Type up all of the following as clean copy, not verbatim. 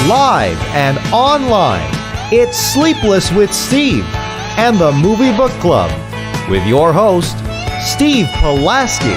Live and online, it's Sleepless with Steve and the Movie Book Club with your host, Steve Pulaski.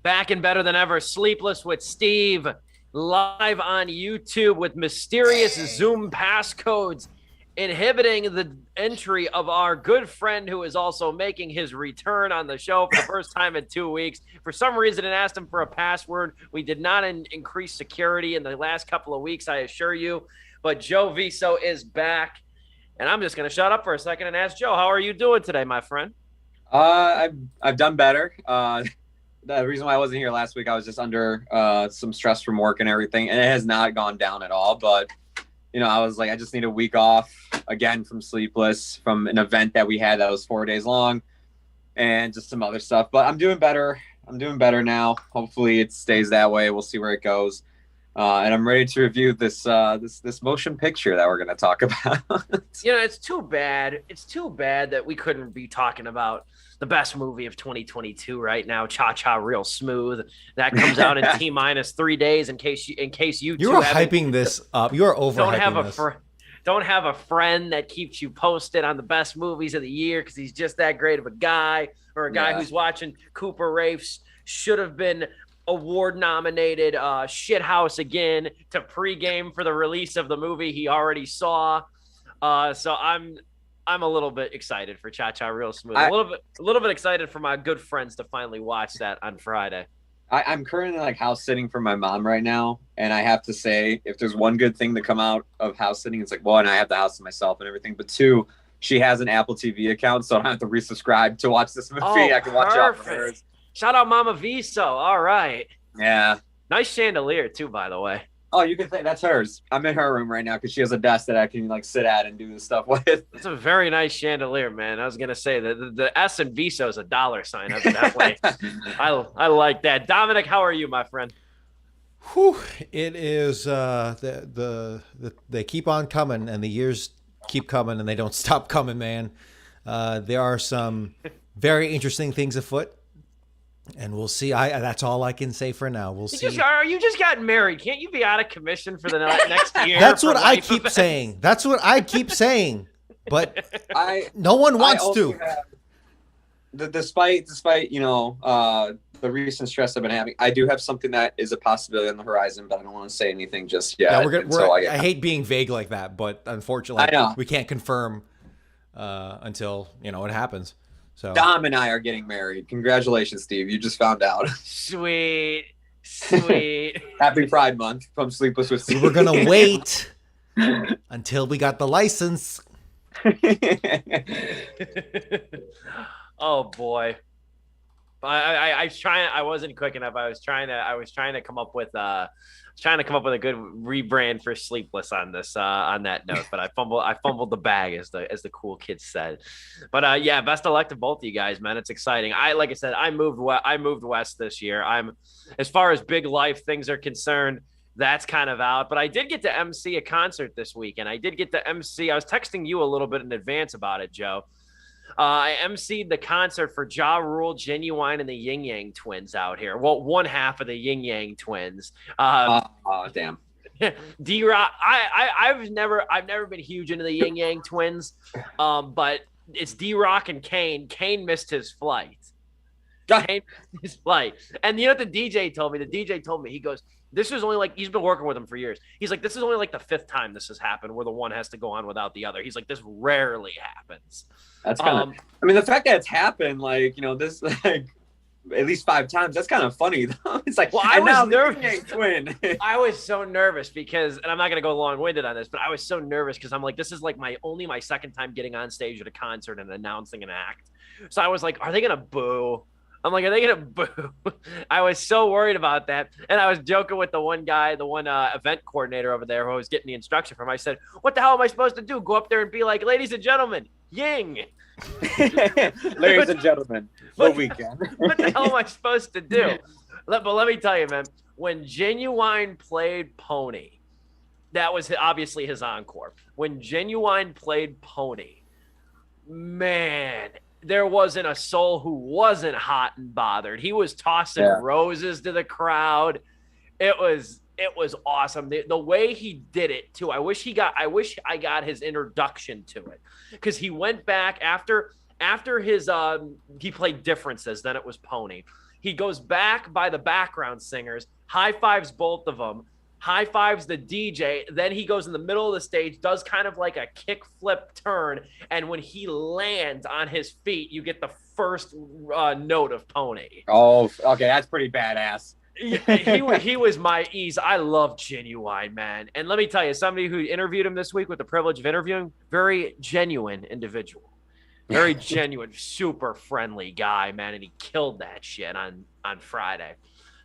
Back and better than ever, Sleepless with Steve, live on YouTube with mysterious Zoom passcodes inhibiting the entry of our good friend who is also making his return on the show for the first time in 2 weeks. For some reason, it asked him for a password. We did not increase security in the last couple of weeks, I assure you. But Joe Viso is back. And I'm just going to shut up for a second and ask Joe, how are you doing today, my friend? I've done better. The reason why I wasn't here last week, I was just under some stress from work and everything, and it has not gone down at all. But, you know, I was like, I just need a week off again from Sleepless, from an event that we had that was 4 days long, and just some other stuff. But I'm doing better. I'm doing better now. Hopefully it stays that way. We'll see where it goes. And I'm ready to review this motion picture that we're going to talk about. You know, it's too bad. It's too bad that we couldn't be talking about the best movie of 2022 right now, Cha-Cha Real Smooth. That comes out in T-minus 3 days in case you You're hyping this up. You're overhyping this. Don't have a friend that keeps you posted on the best movies of the year because he's just that great of a guy, or a guy who's watching Cooper Raiff's should have been award-nominated shithouse again to pregame for the release of the movie he already saw. So I'm a little bit excited for Cha-Cha Real Smooth. A little bit excited for my good friends to finally watch that on Friday. I'm currently like house sitting for my mom right now, and I have to say, if there's one good thing to come out of house sitting, it's like, one, I have the house to myself and everything, but two, she has an Apple TV account, so I don't have to resubscribe to watch this movie. I can watch it off of hers. Shout out Mama Viso. All right. Yeah. Nice chandelier too, by the way. Oh, you can think that's hers. I'm in her room right now because she has a desk that I can like sit at and do this stuff with. It's a very nice chandelier, man. I was gonna say the S in Viso is a dollar sign, evidently. I like that. Dominic, how are you, my friend? Whew, it is they keep on coming, and the years keep coming, and they don't stop coming, man. There are some very interesting things afoot. And we'll see. That's all I can say for now. We'll see. You just got married. Can't you be out of commission for the next year? That's what I keep saying. That's what I keep saying. But no one wants to. Despite you know the recent stress I've been having, I do have something that is a possibility on the horizon, but I don't want to say anything just yet. Yeah, I hate being vague like that, but unfortunately, we can't confirm until it happens. So Dom and I are getting married. Congratulations, Steve. You just found out. Sweet. Happy Pride Month from Sleepless with Steve. We were going to wait until we got the license. Oh, boy. I wasn't quick enough. I was trying to come up with a good rebrand for Sleepless on this on that note, but I fumbled the bag, as the cool kids said. But yeah, best of luck to both of you guys, man. It's exciting. Like I said, I moved west this year. As far as big life things are concerned, that's kind of out. But I did get to MC a concert this week, and I did get to MC. I was texting you a little bit in advance about it, Joe. I emceed the concert for Ja Rule, Genuine, and the Yin Yang Twins out here. Well, one half of the Yin Yang Twins. Damn. D-Rock. I've never been huge into the Yin Yang Twins, but it's D-Rock and Kane. Kane missed his flight. And you know what the DJ told me? The DJ told me, he goes, this is only he's been working with him for years. He's like, this is only the fifth time this has happened where the one has to go on without the other. He's like, this rarely happens. That's kind of, I mean, the fact that it's happened, this, at least 5 times, that's kind of funny, though. It's like, well, I was nervous. Twin. I was so nervous because, and I'm not going to go long-winded on this, but I was so nervous because I'm like, this is my second time getting on stage at a concert and announcing an act. So I was like, are they going to boo? I'm like, are they going to boo? I was so worried about that. And I was joking with the one guy, event coordinator over there who I was getting the instruction from. I said, what the hell am I supposed to do? Go up there and be like, ladies and gentlemen, Ying. Ladies and gentlemen, the weekend. What the hell am I supposed to do? But let me tell you, man, when Genuine played Pony, that was obviously his encore. When Genuine played Pony, man, there wasn't a soul who wasn't hot and bothered. He was tossing roses to the crowd. It was awesome. The way he did it too. I wish I got his introduction to it, because he went back after his he played Differences. Then it was Pony. He goes back by the background singers, high fives both of them, high fives the DJ. Then he goes in the middle of the stage, does kind of like a kick flip turn, and when he lands on his feet, you get the first note of Pony. Oh, okay, that's pretty badass. he was my ease. I love Genuine, man. And let me tell you, somebody who interviewed him this week with the privilege of interviewing, very genuine individual. Very genuine, super friendly guy, man. And he killed that shit on Friday.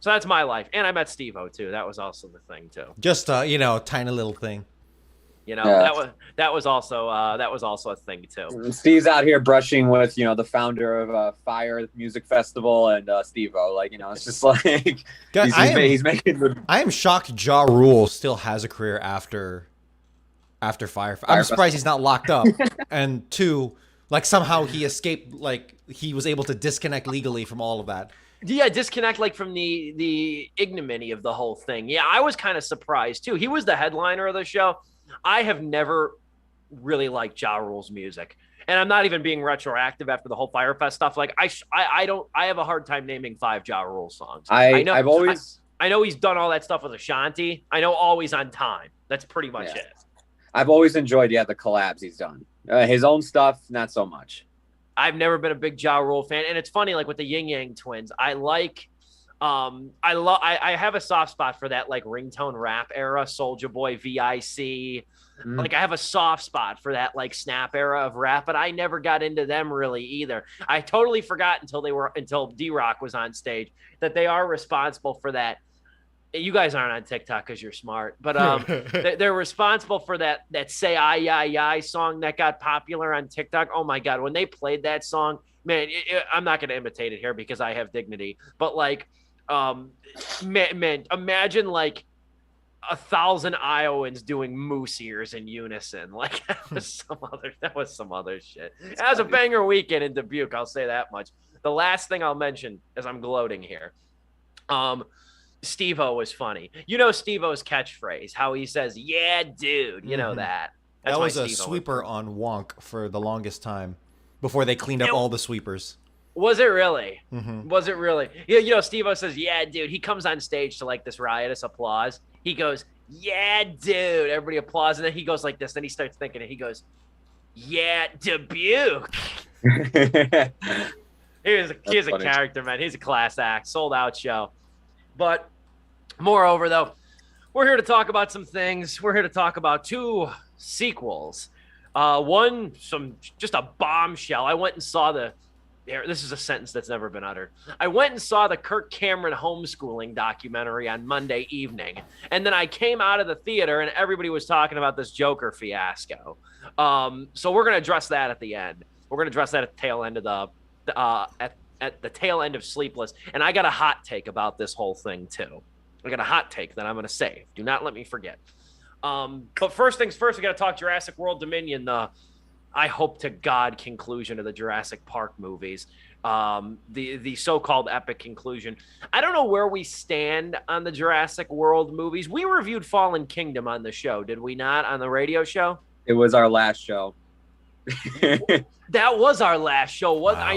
So that's my life. And I met Steve-O too. That was also the thing too. Just tiny little thing. That was also a thing too. Steve's out here brushing with the founder of Fire Music Festival and Steve-O. It's just like he's making. I am shocked Ja Rule still has a career after Fire. I'm surprised he's not locked up. And two, like somehow he escaped. Like he was able to disconnect legally from all of that. Yeah, disconnect from the ignominy of the whole thing. Yeah, I was kind of surprised too. He was the headliner of the show. I have never really liked Ja Rule's music, and I'm not even being retroactive after the whole Firefest stuff. Like I have a hard time naming 5 Ja Rule songs. I know he's done all that stuff with Ashanti. I know Always on Time. That's pretty much it. I've always enjoyed the collabs he's done. His own stuff, not so much. I've never been a big Ja Rule fan, and it's funny, like with the Yin Yang Twins, I have a soft spot for that like ringtone rap era, Soulja Boy, VIC. Like I have a soft spot for that like snap era of rap, but I never got into them really either. I totally forgot until D-Rock was on stage that they are responsible for that. You guys aren't on TikTok because you're smart, but they're responsible for that Say I, I song that got popular on TikTok. Oh my God. When they played that song, man, I'm not going to imitate it here because I have dignity, but like, man, imagine like 1,000 Iowans doing moose ears in unison. Like that was some other shit. That was a banger weekend in Dubuque. I'll say that much. The last thing I'll mention as I'm gloating here, Steve-O was funny. Steve-O's catchphrase, how he says, "Yeah, dude." You know that. That was a sweeper on Wonk for the longest time before they cleaned up all the sweepers. Was it really? Mm-hmm. Was it really? Yeah, Steve-O says, "Yeah, dude." He comes on stage to like this riotous applause. He goes, "Yeah, dude." Everybody applauds, and then he goes like this. Then he starts thinking it. He goes, "Yeah, Dubuque." He's a character, man. He's a class act. Sold out show. But moreover, though, we're here to talk about some things. We're here to talk about 2 sequels. One, just a bombshell. I went and saw this is a sentence that's never been uttered. I went and saw the Kirk Cameron homeschooling documentary on Monday evening. And then I came out of the theater and everybody was talking about this Joker fiasco. So we're going to address that at the end. We're going to address that at the tail end of at the tail end of Sleepless. And I got a hot take about this whole thing too. I got a hot take that I'm going to save. Do not let me forget. But first things first, we got to talk Jurassic World Dominion, I hope to God conclusion of the Jurassic Park movies. The so-called epic conclusion. I don't know where we stand on the Jurassic World movies. We reviewed Fallen Kingdom on the show, did we not, on the radio show? It was our last show. That was our last show. Wow. I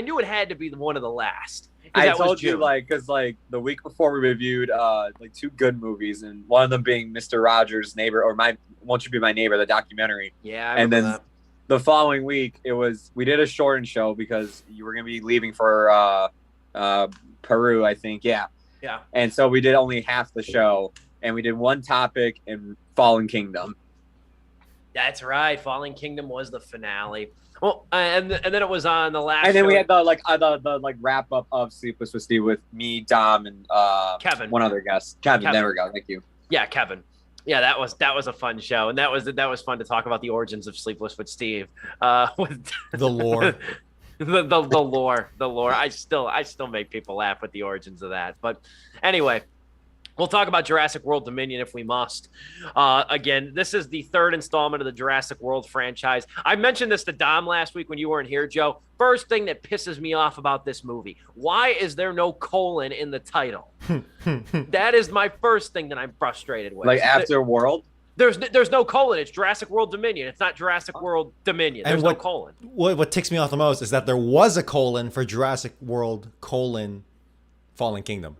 knew it had to be one of the last. I told you, because the week before we reviewed 2 good movies, and one of them being Mr. Rogers' Neighbor, or Won't You Be My Neighbor, the documentary. Yeah, and then the following week we did a shortened show because you were going to be leaving for Peru, I think. Yeah. And so we did only half the show, and we did one topic in Fallen Kingdom. That's right. Fallen Kingdom was the finale. Well, and then it was on the last. And then show. we had the wrap up of Sleepless with Steve with me, Dom, and Kevin, one other guest. Kevin. There we go. Thank you. Yeah, Kevin. Yeah, that was a fun show, and that was fun to talk about the origins of Sleepless with Steve. With The lore. the lore. I still make people laugh with the origins of that. But anyway, we'll talk about Jurassic World Dominion if we must. Again, this is the third installment of the Jurassic World franchise. I mentioned this to Dom last week when you weren't here, Joe. First thing that pisses me off about this movie: why is there no colon in the title? That is my first thing that I'm frustrated with. Like after World. There's no colon. It's Jurassic World Dominion. It's not Jurassic World Dominion. There's no colon. What ticks me off the most is that there was a colon for Jurassic World : Fallen Kingdom.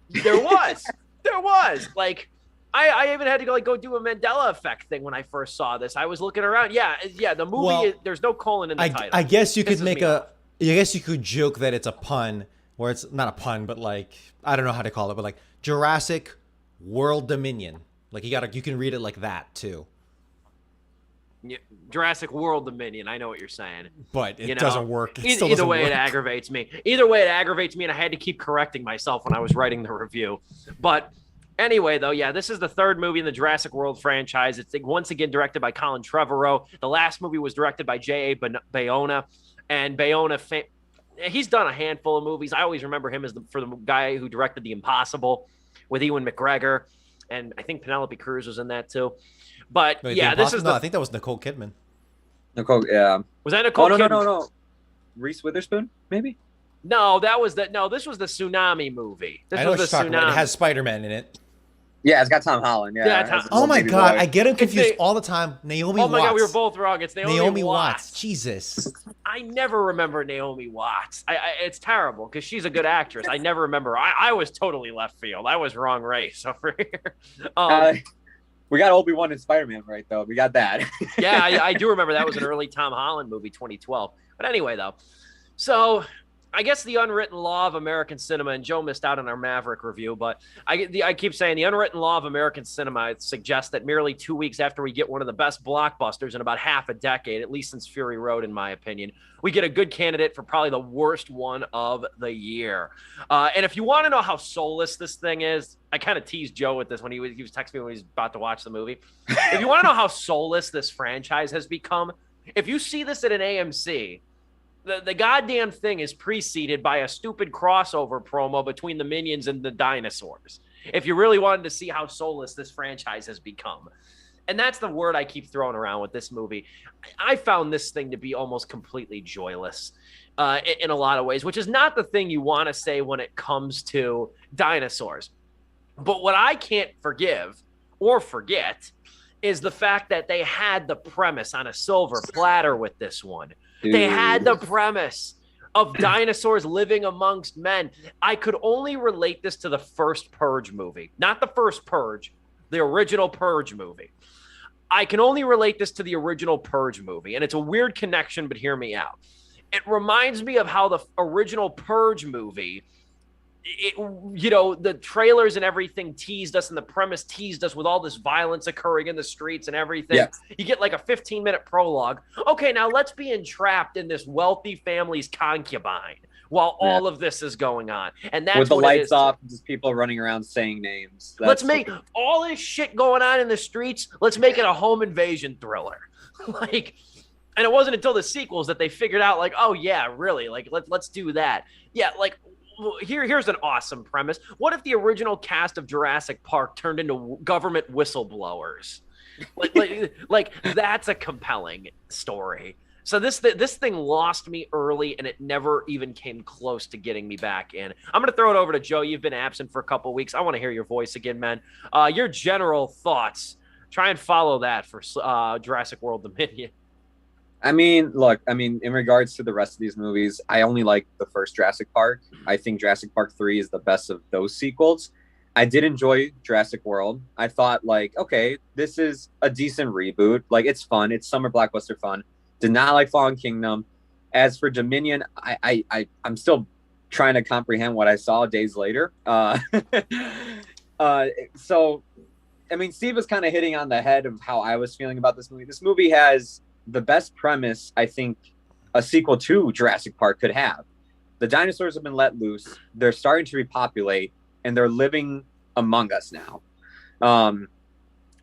There was. Like, I even had to go do a Mandela effect thing when I first saw this. I was looking around. Yeah. The movie there's no colon in the title. I guess you could you could joke that it's a pun, where it's not a pun, but like, I don't know how to call it, but like Jurassic World Dominion. Like you can read it like that too. Yeah, Jurassic World Dominion. I know what you're saying, but it doesn't work. Either way, it aggravates me. And I had to keep correcting myself when I was writing the review. But anyway, though, yeah, this is the third movie in the Jurassic World franchise. It's once again directed by Colin Trevorrow. The last movie was directed by J.A. Bayona, and Bayona. He's done a handful of movies. I always remember him as the guy who directed The Impossible with Ewan McGregor. And I think Penelope Cruz was in that too. But yeah, this is I think that was Nicole Kidman. Yeah. Was that Nicole Kidman? No. Reese Witherspoon, maybe? No, this was the Tsunami movie. This was the Tsunami. It has Spider-Man in it. Yeah, it's got Tom Holland. Yeah. Oh my God, I get him confused all the time. Naomi Watts. Oh my God, we were both wrong. It's Naomi Watts. Jesus. I never remember Naomi Watts. It's terrible because she's a good actress. I never remember. I was totally left field. I was wrong race over here. We got Obi-Wan and Spider-Man right, though. We got that. Yeah, I do remember that was an early Tom Holland movie, 2012. But anyway, though. So I guess the unwritten law of American cinema, and Joe missed out on our Maverick review, but I keep saying the unwritten law of American cinema suggests that merely 2 weeks after we get one of the best blockbusters in about half a decade, at least since Fury Road, in my opinion, we get a good candidate for probably the worst one of the year. And if you want to know how soulless this thing is, I kind of teased Joe with this when he was texting me when he was about to watch the movie. If you want to know how soulless this franchise has become, if you see this at an AMC, the goddamn thing is preceded by a stupid crossover promo between the Minions and the dinosaurs. If you really wanted to see how soulless this franchise has become. And that's the word I keep throwing around with this movie. I found this thing to be almost completely joyless in a lot of ways, which is not the thing you want to say when it comes to dinosaurs. But what I can't forgive or forget is the fact that they had the premise on a silver platter with this one. Dude. They had the premise of dinosaurs living amongst men. I could only relate this to the first Purge movie, not the first Purge, the original Purge movie. I can only relate this to the original Purge movie, and it's a weird connection, but hear me out. It reminds me of how the original Purge movie, the trailers and everything teased us, and the premise teased us with all this violence occurring in the streets and everything. Yeah. You get like a 15-minute prologue. Okay, now let's be entrapped in this wealthy family's concubine while all of this is going on. And that's with the lights off, just people running around saying names. Let's make all this shit going on in the streets. Let's make it a home invasion thriller. And it wasn't until the sequels that they figured out, like, oh yeah, really, like let's do that. Yeah, like here's an awesome premise. What if the original cast of Jurassic Park turned into government whistleblowers? Like that's a compelling story. So this thing lost me early, and it never even came close to getting me back in. I'm going to throw it over to Joe. You've been absent for a couple of weeks. I want to hear your voice again, man. Your general thoughts. Try and follow that for Jurassic World Dominion. I mean, look, in regards to the rest of these movies, I only like the first Jurassic Park. I think Jurassic Park 3 is the best of those sequels. I did enjoy Jurassic World. I thought, like, okay, this is a decent reboot. Like, it's fun. It's summer blockbuster fun. Did not like Fallen Kingdom. As for Dominion, I'm still trying to comprehend what I saw days later. So, Steve was kind of hitting on the head of how I was feeling about this movie. This movie has the best premise I think a sequel to Jurassic Park could have. The dinosaurs have been let loose. They're starting to repopulate, and they're living among us now.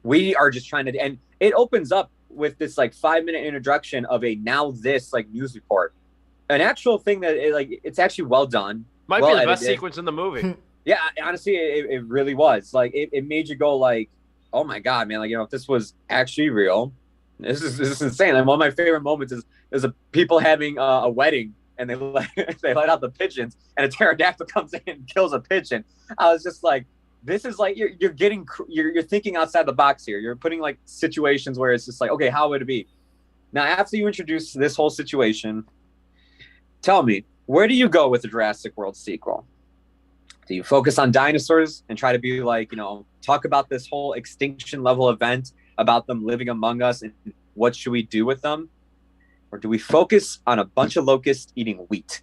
we are just trying to, and it opens up with this like 5-minute introduction of a now this like news report, an actual thing that it's actually well done. Might well be the best edited. sequence in the movie. Yeah, honestly, it really was. Like, it made you go like, oh my God, man, like, if this was actually real, this is insane. And one of my favorite moments is people having a wedding, and they let out the pigeons, and a pterodactyl comes in and kills a pigeon. I was just like, this is like, you're thinking outside the box here. You're putting like situations where it's just like, okay, how would it be? Now, after you introduce this whole situation, tell me, where do you go with the Jurassic World sequel? Do you focus on dinosaurs and try to be like, talk about this whole extinction level event, about them living among us, and what should we do with them? Or do we focus on a bunch of locusts eating wheat?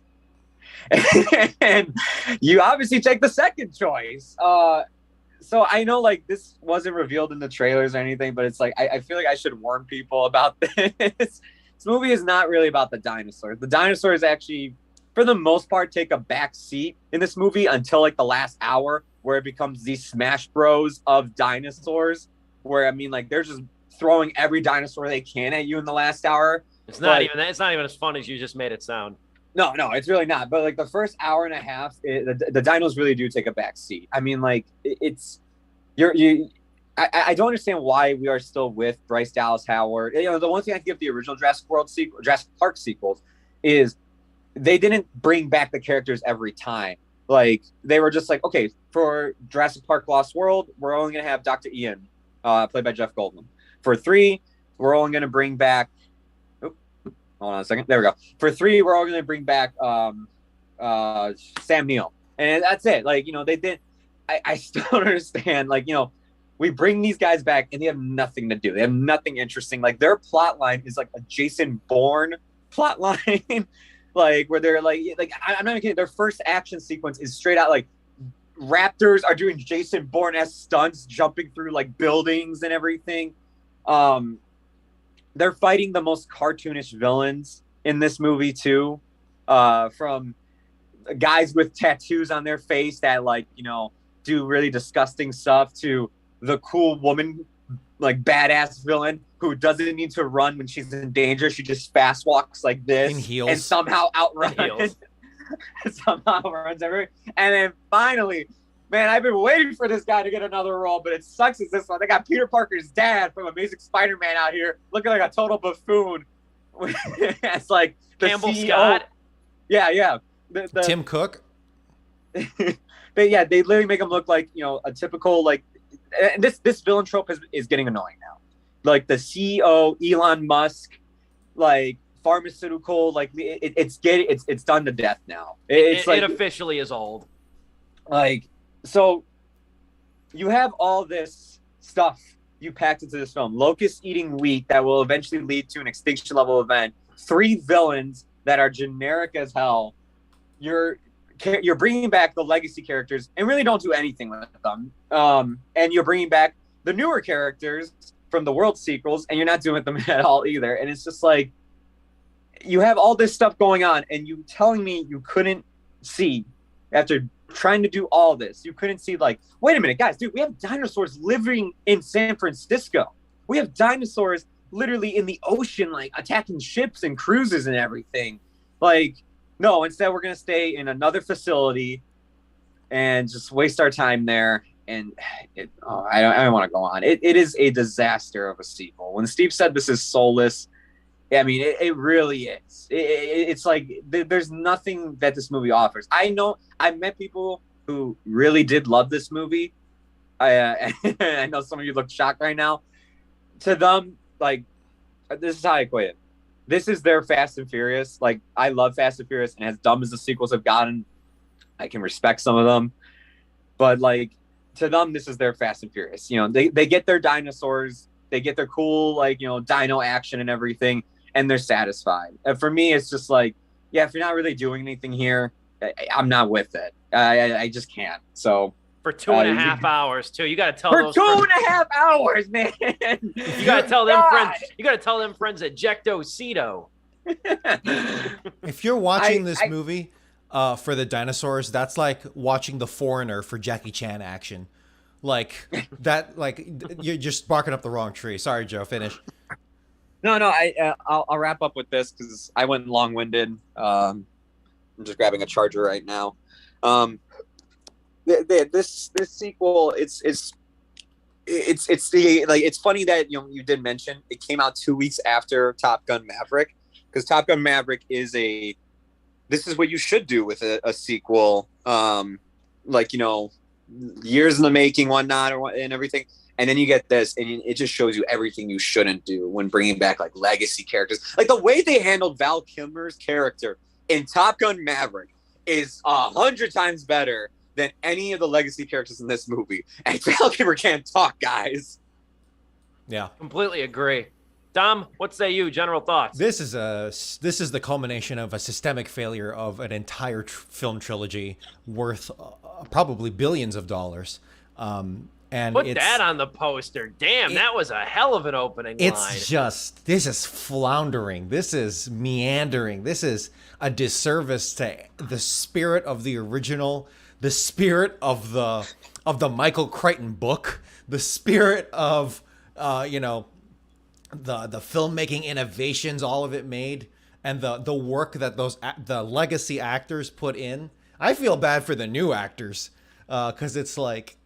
And you obviously take the second choice. So I know like this wasn't revealed in the trailers or anything, but it's like, I feel like I should warn people about this. This movie is not really about the dinosaurs. The dinosaurs actually, for the most part, take a back seat in this movie until like the last hour, where it becomes these Smash Bros of dinosaurs, where I mean, like, they're just throwing every dinosaur they can at you in the last hour. It's not even as fun as you just made it sound. No, it's really not. But like the first hour and a half, the dinos really do take a back seat. I mean, like, I don't understand why we are still with Bryce Dallas Howard. The one thing I give the original Jurassic Park sequels is they didn't bring back the characters every time. Like, they were just like, okay, for Jurassic Park Lost World, we're only going to have Dr. Ian, played by Jeff Goldblum. For 3, we're only going to bring back, hold on a second. There we go. For 3, we're only going to bring back Sam Neill. And that's it. Like, they did. I still don't understand. Like, we bring these guys back and they have nothing to do. They have nothing interesting. Like, their plot line is like a Jason Bourne plot line. Like, where they're like I'm not even kidding. Their first action sequence is straight out like raptors are doing Jason Bourne-esque stunts, jumping through like buildings and everything. They're fighting the most cartoonish villains in this movie too, from guys with tattoos on their face that like do really disgusting stuff, to the cool woman, like badass villain who doesn't need to run when she's in danger. She just fast walks like this in heels and somehow outruns. Somehow runs everywhere. And then finally, man, I've been waiting for this guy to get another role, but it sucks as this one. They got Peter Parker's dad from Amazing Spider-Man out here looking like a total buffoon. It's like the Campbell CEO. Scott. Yeah. Tim Cook. They literally make him look like a typical like. And this villain trope is getting annoying now. Like the CEO, Elon Musk, like pharmaceutical, like it's done to death now. It officially is old. Like, so you have all this stuff you packed into this film: locusts eating wheat that will eventually lead to an extinction level event, 3 villains that are generic as hell. You're bringing back the legacy characters and really don't do anything with them. And you're bringing back the newer characters from the world sequels, and you're not doing with them at all either. And it's just like, you have all this stuff going on, and you telling me you couldn't see, after trying to do all this, you couldn't see, like, wait a minute, guys, dude, we have dinosaurs living in San Francisco. We have dinosaurs literally in the ocean, like attacking ships and cruises and everything. Like, no, instead we're going to stay in another facility and just waste our time there. And I don't want to go on. It is a disaster of a sequel. When Steve said this is soulless, I mean, it really is. It's like there's nothing that this movie offers. I know I've met people who really did love this movie. I know some of you look shocked right now. To them, like, this is how I equate it. This is their Fast and Furious. Like, I love Fast and Furious, and as dumb as the sequels have gotten, I can respect some of them. But like, to them, this is their Fast and Furious. They get their dinosaurs, they get their cool, like, dino action and everything, and they're satisfied. And for me, it's just like, yeah, if you're not really doing anything here, I'm not with it. I just can't. So for 2.5 hours too, you got to tell for those 2.5 hours, man. You got to tell them friends. You got to tell them friends ejecto cedo. If you're watching this movie for the dinosaurs, that's like watching The Foreigner for Jackie Chan action. Like that, like you're just barking up the wrong tree. Sorry, Joe. Finish. No, I'll wrap up with this because I went long-winded. I'm just grabbing a charger right now. This sequel, it's the like it's funny that you did mention it came out 2 weeks after Top Gun Maverick, because Top Gun Maverick is this is what you should do with a sequel, like years in the making, whatnot, and everything. And then you get this, and it just shows you everything you shouldn't do when bringing back like legacy characters. Like the way they handled Val Kilmer's character in Top Gun Maverick is 100 times better than any of the legacy characters in this movie. And Val Kilmer can't talk, guys. Yeah, completely agree. Dom, what say you? General thoughts? This is the culmination of a systemic failure of an entire film trilogy worth probably billions of dollars. And put that on the poster. Damn, that was a hell of an opening line. It's just, this is floundering. This is meandering. This is a disservice to the spirit of the original, the spirit of the Michael Crichton book, the spirit of the filmmaking innovations all of it made, and the work that the legacy actors put in. I feel bad for the new actors because it's like,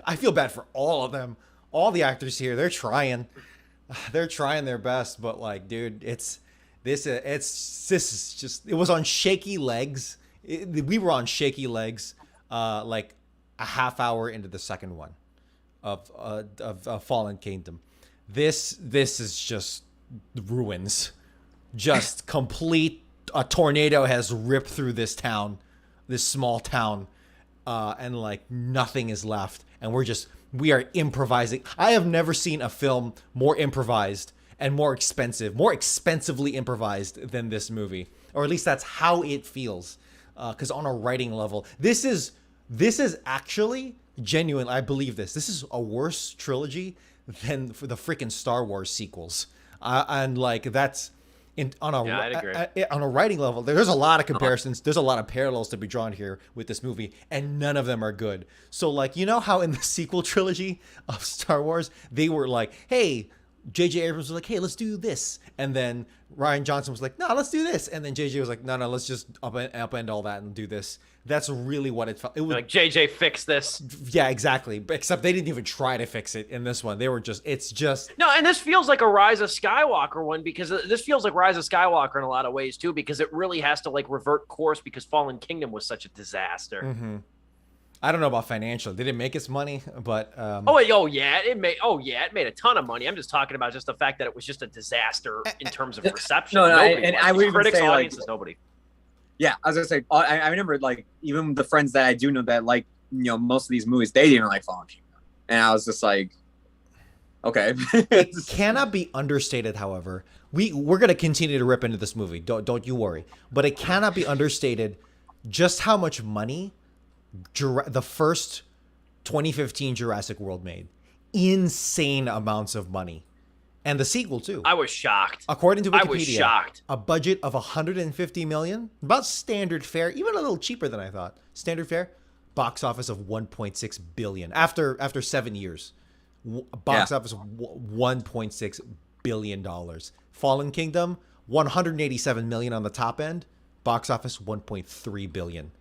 I feel bad for all of them. All the actors here, they're trying their best, but like, dude, this is just, it was on shaky legs. We were on shaky legs, like a half hour into the second one of Fallen Kingdom. This is just ruins, just complete. A tornado has ripped through this small town. And like nothing is left, and we are improvising. I have never seen a film more improvised and more expensively improvised than this movie, or at least that's how it feels. Because on a writing level, this is actually genuine. I believe this is a worse trilogy than for the freaking Star Wars sequels, and like that's. On a writing level, there's a lot of comparisons. There's a lot of parallels to be drawn here with this movie, and none of them are good. So, like, how in the sequel trilogy of Star Wars, they were like, hey, J.J. Abrams was like, hey, let's do this. And then Rian Johnson was like, no, let's do this. And then J.J. was like, no, let's just upend all that and do this. That's really what it felt. It was like, J.J. fix this. Yeah, exactly. Except they didn't even try to fix it in this one. They were it's just. No, and this feels like a Rise of Skywalker one, because this feels like Rise of Skywalker in a lot of ways, too, because it really has to, like, revert course because Fallen Kingdom was such a disaster. Mm-hmm. I don't know about financial. Did it make its money? But it made a ton of money. I'm just talking about just the fact that it was just a disaster in terms of reception. I would even critics, say, audiences, like, nobody. Yeah, I was gonna say. I remember, like, even the friends that I do know that like most of these movies, they didn't like Fallen Kingdom, and I was just like, okay. It cannot be understated. However, we're gonna continue to rip into this movie. Don't you worry. But it cannot be understated just how much money the first 2015 Jurassic World made. Insane amounts of money. And the sequel too. I was shocked. According to Wikipedia, I was shocked. A budget of $150 million, about standard fare, even a little cheaper than I thought. Standard fare, box office of $1.6 billion after 7 years. Box office of $1.6 billion. Fallen Kingdom, $187 million on the top end. Box office $1.3 billion.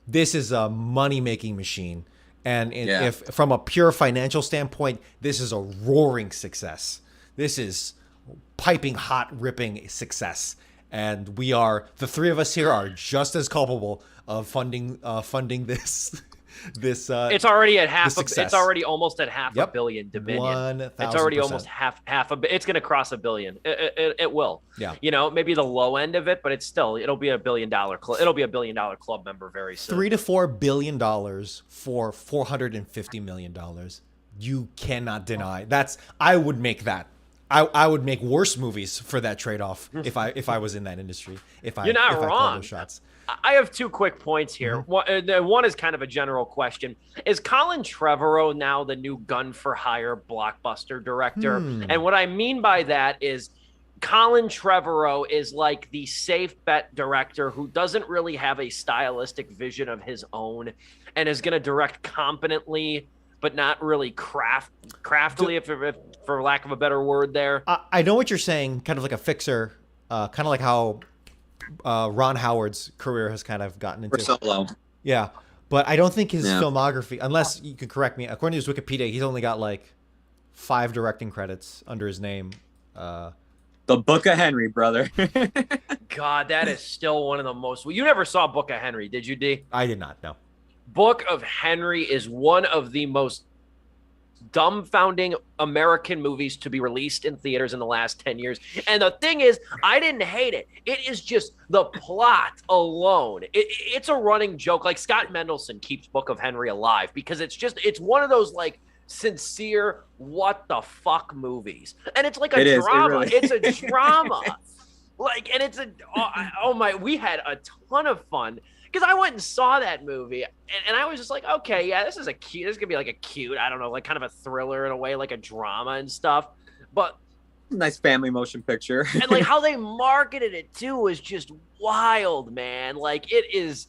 This is a money-making machine, and if from a pure financial standpoint, this is a roaring success. This is piping hot, ripping success, and the three of us here are just as culpable of funding this. It's already at half. It's already almost at half a billion. Dominion. 1,000%. It's already almost half a. It's going to cross $1 billion. It will. Yeah. Maybe the low end of it, but it'll be $1 billion. It'll be $1 billion club member very soon. $3 to $4 billion for $450 million. You cannot deny I would make that. I would make worse movies for that trade-off if I was in that industry. You're not wrong. I called those shots. I have 2 quick points here. One is kind of a general question. Is Colin Trevorrow now the new gun-for-hire blockbuster director? And what I mean by that is Colin Trevorrow is like the safe bet director who doesn't really have a stylistic vision of his own and is going to direct competently but not really craftily, if for lack of a better word there. I know what you're saying, kind of like a fixer, kind of like how Ron Howard's career has kind of gotten into. For Solo. Yeah, but I don't think his filmography, unless you can correct me, according to his Wikipedia, he's only got like 5 directing credits under his name. The Book of Henry, brother. God, that is still one of the most. You never saw Book of Henry, did you, D? I did not, no. Book of Henry is one of the most dumbfounding American movies to be released in theaters in the last 10 years. And the thing is, I didn't hate it. It is just the plot alone. It's a running joke. Like Scott Mendelson keeps Book of Henry alive because it's one of those like sincere what the fuck movies. And it's like a drama. It's a drama. Like, and it's oh my, we had a ton of fun. Because I went and saw that movie, and I was just like, okay, yeah, this is gonna be like a cute, I don't know, like kind of a thriller in a way, like a drama and stuff. But nice family motion picture. And like how they marketed it too was just wild, man. Like it is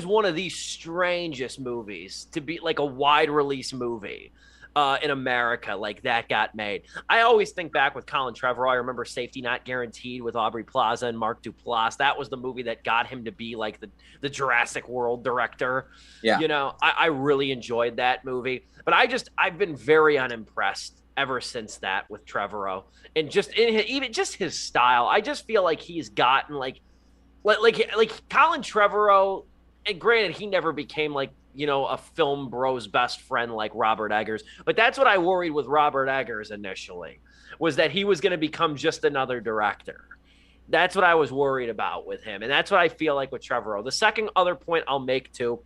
one of the strangest movies to be like a wide release movie. In America, like that got made. I always think back with Colin Trevorrow. I remember Safety Not Guaranteed with Aubrey Plaza and Mark Duplass. That was the movie that got him to be like the Jurassic World director. Yeah. You know, I really enjoyed that movie, but I've been very unimpressed ever since that with Trevorrow, and just even just his style. I just feel like he's gotten like Colin Trevorrow, and granted, he never became like, you know, a film bro's best friend like Robert Eggers. But that's what I worried with Robert Eggers initially, was that he was going to become just another director. That's what I was worried about with him. And that's what I feel like with Trevorrow. The second other point I'll make too,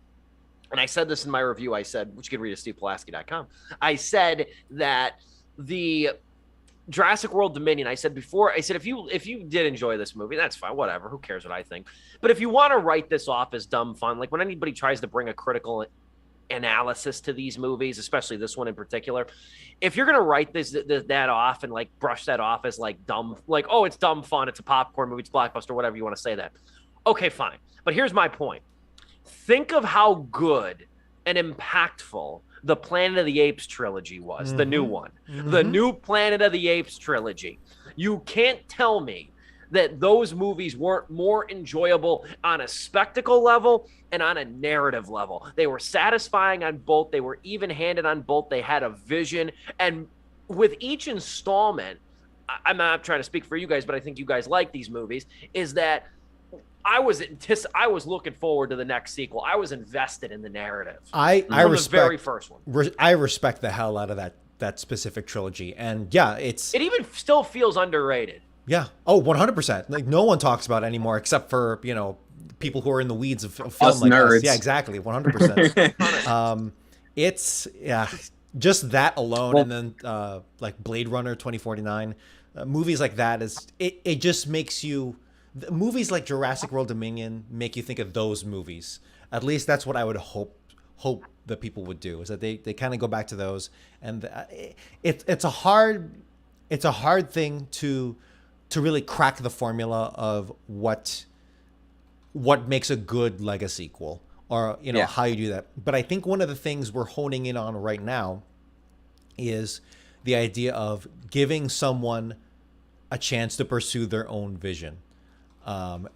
and I said this in my review, which you can read at stevepulaski.com. I said that the Jurassic World Dominion, I said if you did enjoy this movie, that's fine, whatever, who cares what I think. But if you want to write this off as dumb fun, like when anybody tries to bring a critical analysis to these movies, especially this one in particular, if you're going to write that off and like brush that off as like dumb, like, oh, it's dumb fun, it's a popcorn movie, it's blockbuster, whatever you want to say that. Okay, fine. But here's my point. Think of how good and impactful the Planet of the Apes trilogy was, the new one, the new Planet of the Apes trilogy. You can't tell me that those movies weren't more enjoyable on a spectacle level and on a narrative level. They were satisfying on both. They were even-handed on both. They had a vision. And with each installment, I'm not trying to speak for you guys, but I think you guys like these movies, is that I was looking forward to the next sequel. I was invested in the narrative. I respect the very first one. I respect the hell out of that specific trilogy, and yeah, it even still feels underrated. Yeah. Oh, 100%. Like no one talks about it anymore except for, you know, people who are in the weeds of film us like nerds. us. Yeah, exactly. 100%. It's just that alone, well, and then like Blade Runner 2049, movies like that it just makes you. Movies like Jurassic World Dominion make you think of those movies. At least that's what I would hope that people would do, is that they kind of go back to those. And it's a hard thing to really crack the formula of what makes a good Lego sequel, or you know, how you do that. But I think one of the things we're honing in on right now is the idea of giving someone a chance to pursue their own vision.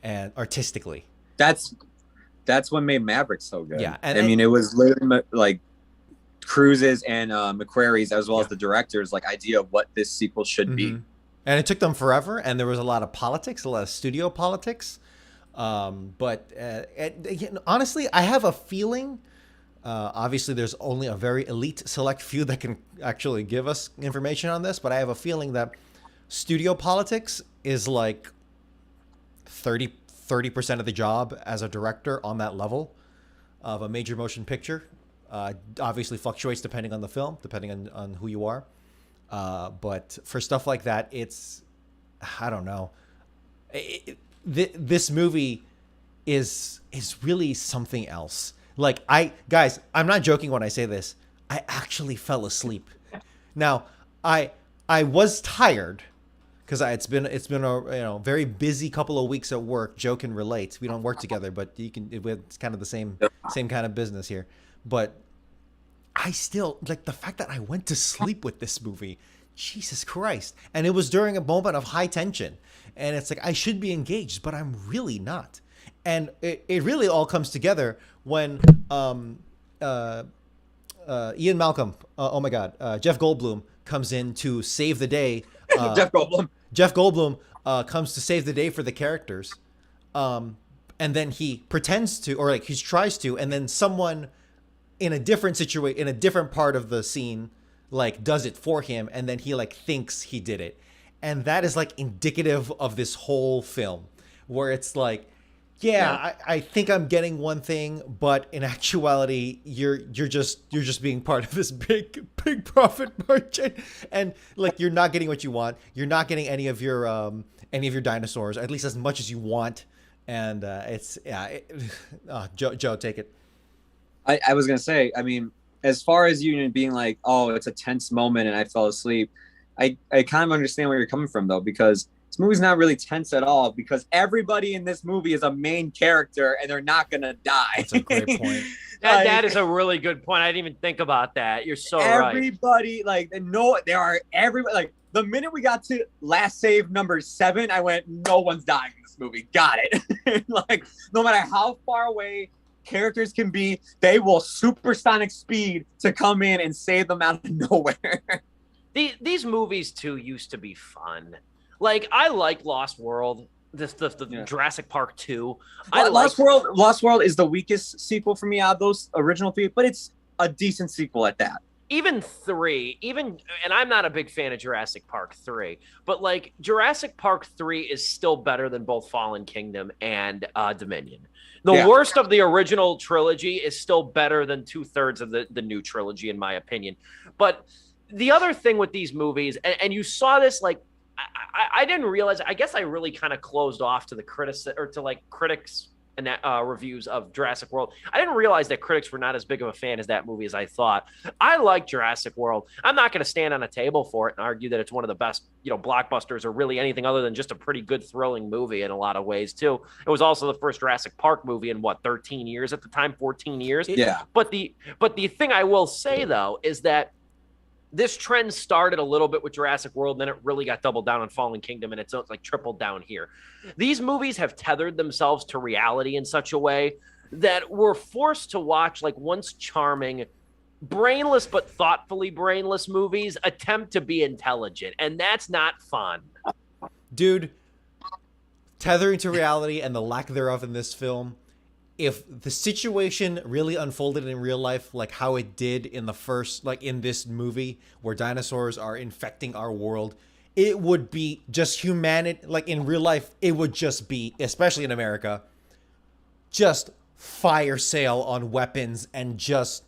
And artistically, that's what made Maverick so good. Yeah, and I mean, it was literally like Cruise's and McQuarrie's, as well as the director's, like idea of what this sequel should be. And it took them forever, and there was a lot of politics, a lot of studio politics. But honestly, I have a feeling. Obviously, there's only a very elite, select few that can actually give us information on this. But I have a feeling that studio politics is like 30% of the job as a director on that level of a major motion picture. Obviously fluctuates depending on the film, depending on who you are. But for stuff like that, it's, I don't know. This movie is really something else. Like I'm not joking when I say this. I actually fell asleep. Now, I was tired, because it's been a very busy couple of weeks at work. Joe can relate. We don't work together, but it's kind of the same kind of business here. But I still like the fact that I went to sleep with this movie. Jesus Christ. And it was during a moment of high tension. And it's like, I should be engaged, but I'm really not. And it really all comes together when Ian Malcolm, oh my God, Jeff Goldblum comes in to save the day. Jeff Goldblum comes to save the day for the characters. And then he pretends to, or like he tries to, and then someone in a different situation, in a different part of the scene, like does it for him, and then he like thinks he did it. And that is like indicative of this whole film, where it's like, I think I'm getting one thing, but in actuality, you're just being part of this big profit margin, and like you're not getting what you want. You're not getting any of your dinosaurs, at least as much as you want. And Joe, take it. I was gonna say, I mean, as far as you being like, oh, it's a tense moment and I fell asleep, I kind of understand where you're coming from though, because this movie's not really tense at all, because everybody in this movie is a main character and they're not gonna die. That's a great point. That is a really good point. I didn't even think about that. You're so right. Everybody, like, no, there are everybody. Like, the minute we got to last save number 7, I went, no one's dying in this movie. Got it. Like, no matter how far away characters can be, they will supersonic speed to come in and save them out of nowhere. These movies too used to be fun. Like, I like Lost World, the Jurassic Park 2. Lost World is the weakest sequel for me out of those original 3, but it's a decent sequel at that. Even 3, and I'm not a big fan of Jurassic Park 3, but like Jurassic Park 3 is still better than both Fallen Kingdom and Dominion. The worst of the original trilogy is still better than 2/3 of the new trilogy, in my opinion. But the other thing with these movies, and you saw this, like, I didn't realize. I guess I really kind of closed off to the critics and reviews of Jurassic World. I didn't realize that critics were not as big of a fan as that movie as I thought. I like Jurassic World. I'm not going to stand on a table for it and argue that it's one of the best, blockbusters or really anything other than just a pretty good, thrilling movie in a lot of ways too. It was also the first Jurassic Park movie in 13 years at the time, 14 years. Yeah. But the thing I will say though is that this trend started a little bit with Jurassic World, and then it really got doubled down on Fallen Kingdom, and it's like tripled down here. These movies have tethered themselves to reality in such a way that we're forced to watch like once charming, brainless but thoughtfully brainless movies attempt to be intelligent, and that's not fun. Dude, tethering to reality and the lack thereof in this film, if the situation really unfolded in real life like how it did in the first, like in this movie where dinosaurs are infecting our world, it would be just humanity. Like in real life, it would just be, especially in America, just fire sale on weapons and just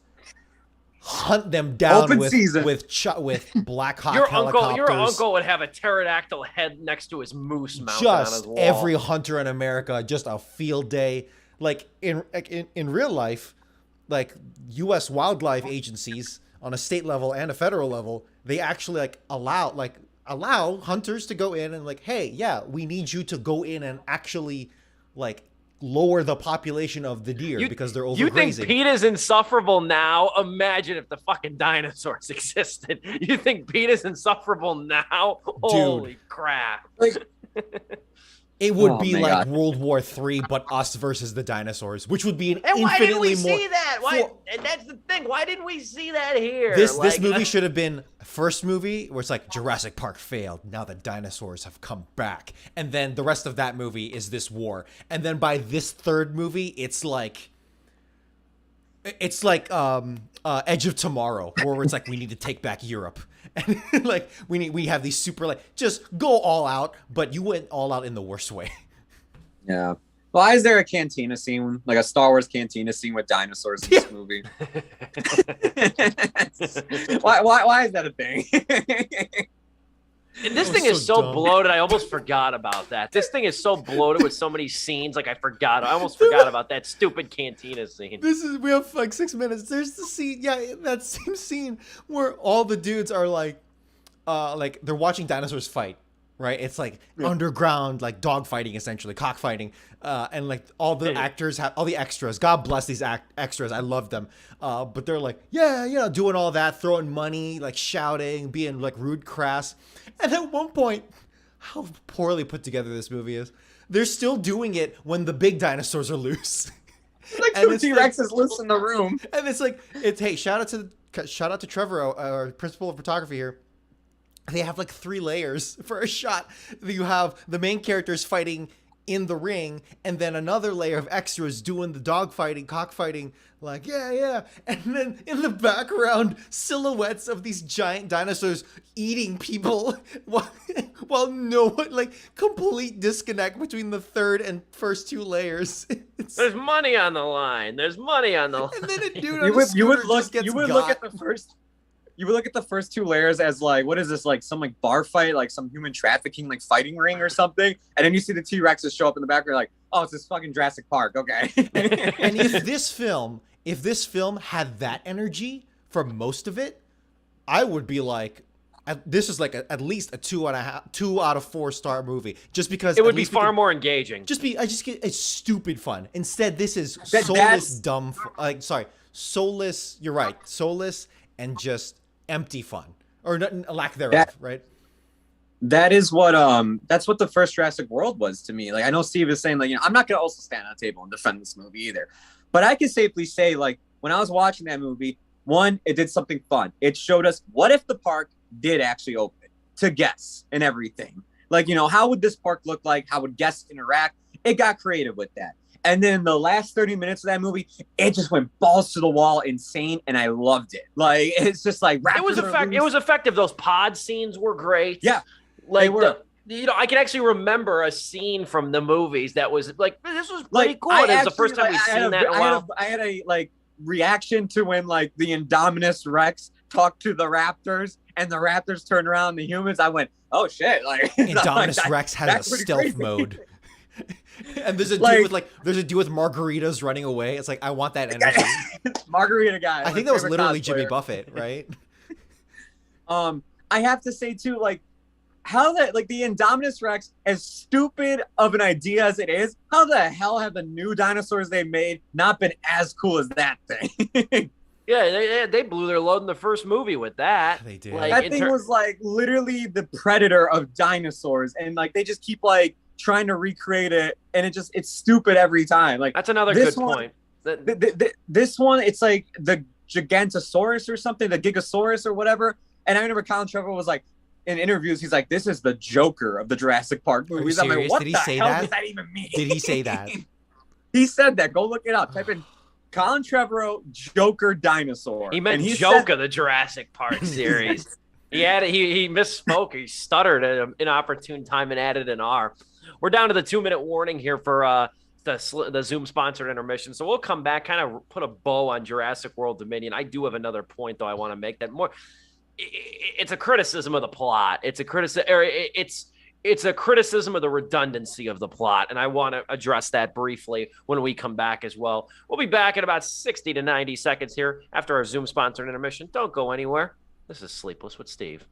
hunt them down with black hawk helicopters. Your uncle would have a pterodactyl head next to his moose mounted on his wall. Every hunter in America, just a field day. Like in real life, like U.S. wildlife agencies on a state level and a federal level, they actually like allow hunters to go in and like, hey, yeah, we need you to go in and actually like lower the population of the deer because they're overgrazing. You think Pete is insufferable now? Imagine if the fucking dinosaurs existed. You think Pete is insufferable now? Dude, holy crap. It would be like World War III, but us versus the dinosaurs, which would be and why didn't we see that? And that's the thing. Why didn't we see that here? This movie should have been first movie where it's like Jurassic Park failed. Now the dinosaurs have come back. And then the rest of that movie is this war. And then by this third movie, it's like Edge of Tomorrow, where it's like we need to take back Europe. And like we have these super like just go all out, but you went all out in the worst way. Yeah. Why is there a cantina scene, like a Star Wars cantina scene with dinosaurs in this movie? why is that a thing? And this thing is so bloated. I almost forgot about that. This thing is so bloated with so many scenes. Like I almost forgot about that stupid cantina scene. We have like 6 minutes. There's the scene. Yeah, that same scene where all the dudes are like they're watching dinosaurs fight, right? It's like underground, like dogfighting, essentially cockfighting, and like all the actors have all the extras. God bless these extras. I love them, but they're like, yeah, you know, doing all that, throwing money, like shouting, being like rude, crass. And at one point, how poorly put together this movie is. They're still doing it when the big dinosaurs are loose. Like two T-Rexes loose in the room. And it's like, it's, hey, shout out to Trevor, our principal of photography here. They have like 3 layers for a shot. You have the main characters fighting in the ring, and then another layer of extras doing the dog fighting, cockfighting, like, yeah. And then in the background, silhouettes of these giant dinosaurs eating people while no one, like, complete disconnect between the third and first 2 layers. There's money on the line. There's money on the line. And then a dude on a scooter just gets got. You would look at the first 2 layers as like, what is this, like some like bar fight, like some human trafficking, like fighting ring or something, and then you see the T-Rexes show up in the background, like, oh, it's this fucking Jurassic Park, okay. And if this film had that energy for most of it, I would be like, this is like at least a 2 out of 4 star movie, just because it would be far more engaging. I just get it's stupid fun. Instead, this is soulless. You're right, soulless and just empty fun, or lack thereof, right? That is what that's what the first Jurassic World was to me. Like, I know Steve is saying, like, you know, I'm not gonna also stand on a table and defend this movie either, but I can safely say, like, when I was watching that movie, one, it did something fun. It showed us what if the park did actually open, to guess and everything. Like, you know, how would this park look like? How would guests interact? It got creative with that. And then the last 30 minutes of that movie, it just went balls to the wall, insane, and I loved it. Like, it's just like it was effective. Those pod scenes were great. Yeah, like you know, I can actually remember a scene from the movies that was like, this was pretty cool. It was the first time we've seen that in a while. I had a like reaction to when like the Indominus Rex talked to the raptors and the raptors turned around the humans. I went, oh shit! Like, Indominus Rex has a stealth crazy mode. And there's a dude with margaritas running away. It's like, I want that energy. Margarita guy. I think that was literally Jimmy Buffett, right? I have to say too, like, how that, like, the Indominus Rex, as stupid of an idea as it is, how the hell have the new dinosaurs they made not been as cool as that thing? Yeah, they blew their load in the first movie with that. They did. Like, that thing was like literally the predator of dinosaurs, and like they just keep like trying to recreate it, and it's stupid every time. Like, that's another good point. This one, it's like the Gigantosaurus or something, the Gigasaurus or whatever. And I remember Colin Trevor was like, in interviews, he's like, this is the Joker of the Jurassic Park movies. I'm like, what the hell does that even mean? Did he say that? He said that. Go look it up. Type in Colin Trevorrow Joker dinosaur. He meant Joker, the Jurassic Park series. He misspoke. He stuttered at an inopportune time and added an R. We're down to the 2-minute warning here for the Zoom sponsored intermission. So we'll come back, kind of put a bow on Jurassic World Dominion. I do have another point, though, I want to make that more. It's a criticism of the plot. It's a criticism of the redundancy of the plot, and I want to address that briefly when we come back as well. We'll be back in about 60 to 90 seconds here after our Zoom sponsored intermission. Don't go anywhere. This is Sleepless with Steve.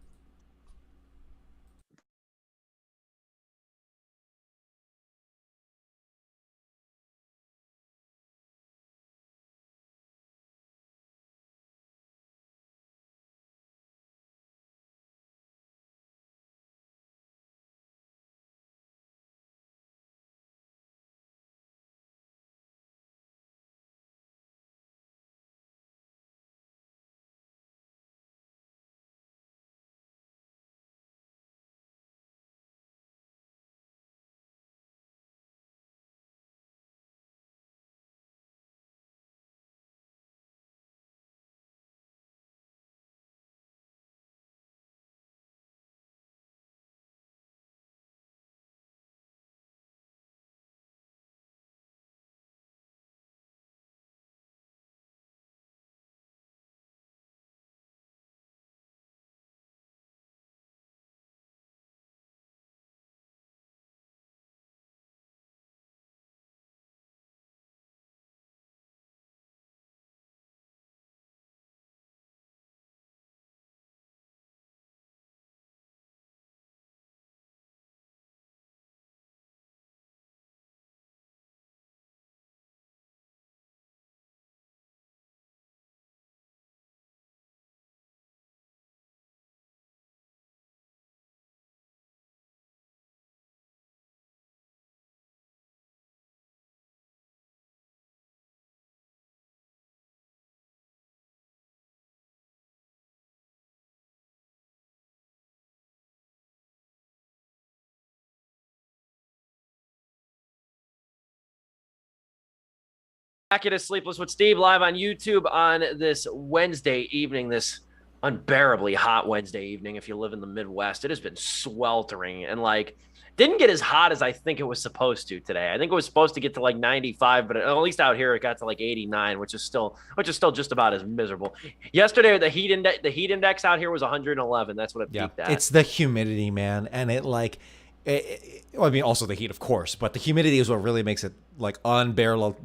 Back at Sleepless with Steve live on YouTube on this Wednesday evening, this unbearably hot Wednesday evening. If you live in the Midwest, it has been sweltering and like didn't get as hot as I think it was supposed to today. I think it was supposed to get to like 95, but at least out here it got to like 89, which is still just about as miserable. Yesterday the heat index out here was 111. That's what it peaked at. It's the humidity, man, and it like well, I mean, also the heat, of course, but the humidity is what really makes it like unbearable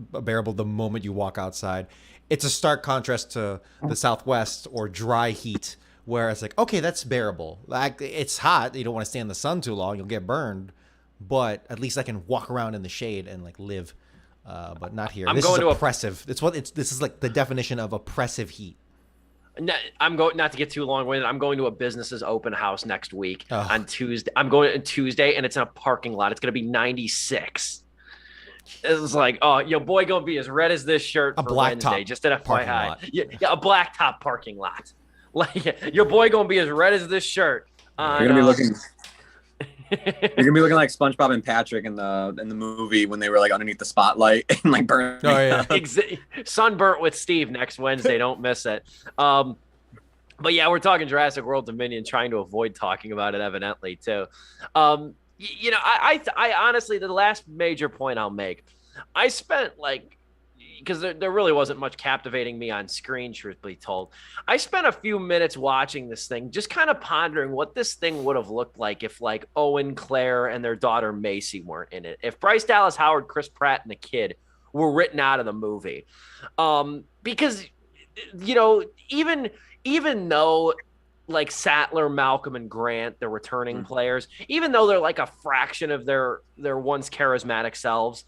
the moment you walk outside. It's a stark contrast to the Southwest or dry heat, where it's like, okay, that's bearable. Like, it's hot. You don't want to stay in the sun too long. You'll get burned. But at least I can walk around in the shade and like live. But not here. This is oppressive. This is like the definition of oppressive heat. I'm going, not to get too long-winded, I'm going to a business's open house next week on Tuesday. I'm going on Tuesday, and it's in a parking lot. It's going to be 96. It's like, oh, your boy going to be as red as this shirt for Wednesday. Just an FYI. Yeah, a blacktop parking lot. Like, your boy going to be as red as this shirt. You're going to be looking... You're gonna be looking like SpongeBob and Patrick in the movie when they were like underneath the spotlight and like burning. Oh yeah, sunburnt with Steve next Wednesday. Don't miss it. But yeah, we're talking Jurassic World Dominion, trying to avoid talking about it evidently too. You know, I honestly, the last major point I'll make, I spent like, because there really wasn't much captivating me on screen, truth be told. I spent a few minutes watching this thing, just kind of pondering what this thing would have looked like if like Owen, Claire, and their daughter Macy weren't in it. If Bryce Dallas Howard, Chris Pratt, and the kid were written out of the movie. Because, you know, even though like Sattler, Malcolm, and Grant, the returning players, even though they're like a fraction of their once charismatic selves,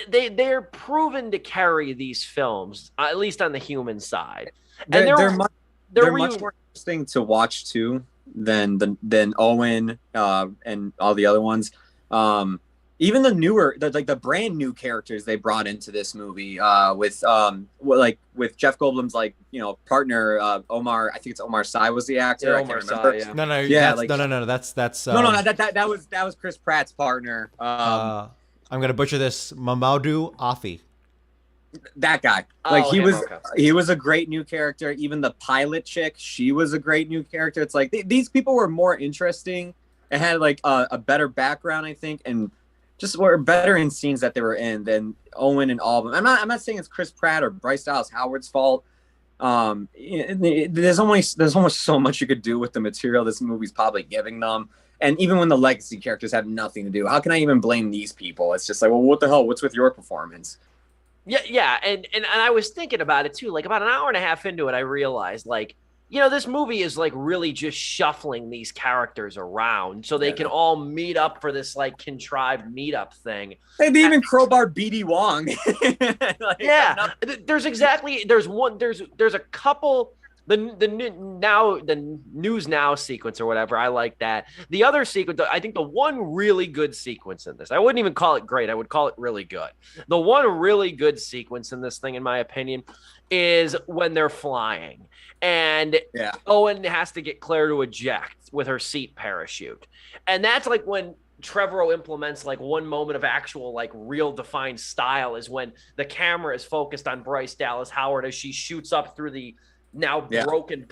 they're proven to carry these films, at least on the human side. And they're much more interesting to watch too than Owen and all the other ones. Even the newer, the brand new characters they brought into this movie with Jeff Goldblum's like, you know, partner Omar. I think it's Omar Sy was the actor. Yeah, Omar Sy, yeah. No. That was Chris Pratt's partner. I'm gonna butcher this. Mamoudou Afi. That guy. Like he was a great new character. Even the pilot chick, she was a great new character. It's like these people were more interesting and had like a better background, I think, and just were better in scenes that they were in than Owen and all of them. I'm not saying it's Chris Pratt or Bryce Dallas Howard's fault. There's almost so much you could do with the material this movie's probably giving them. And even when the legacy characters have nothing to do, how can I even blame these people? It's just like, well, what the hell? What's with your performance? Yeah, and I was thinking about it too. Like about an hour and a half into it, I realized, like, you know, this movie is like really just shuffling these characters around so they can all meet up for this like contrived meetup thing. Hey, they even crowbarred BD Wong. There's a couple. The News Now sequence or whatever, I like that. The other sequence, I think the one really good sequence in this, I wouldn't even call it great, I would call it really good. The one really good sequence in this thing, in my opinion, is when they're flying and Owen has to get Claire to eject with her seat parachute. And that's like when Trevorrow implements like one moment of actual like real defined style is when the camera is focused on Bryce Dallas Howard as she shoots up through the now broken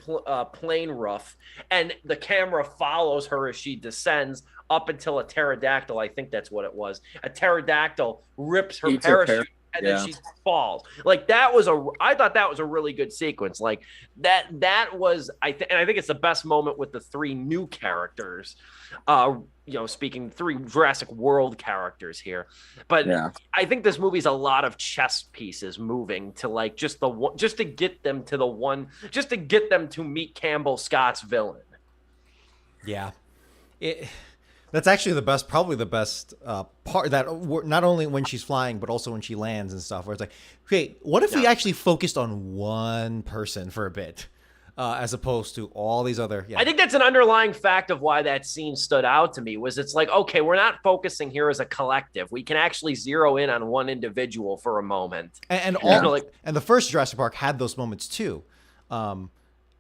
plane roof, and the camera follows her as she descends up until a pterodactyl, I think that's what it was, a pterodactyl rips her parachute and then she falls. Like I thought that was a really good sequence. Like that was, and I think it's the best moment with the three new characters, you know, speaking three Jurassic World characters here. But I think this movie's a lot of chess pieces moving to like just to get them to meet Campbell Scott's villain. Yeah. That's actually probably the best part, that not only when she's flying, but also when she lands and stuff, where it's like, okay, what if we actually focused on one person for a bit, as opposed to all these other. I think that's an underlying fact of why that scene stood out to me, was it's like, okay, we're not focusing here as a collective. We can actually zero in on one individual for a moment. And the first Jurassic Park had those moments too.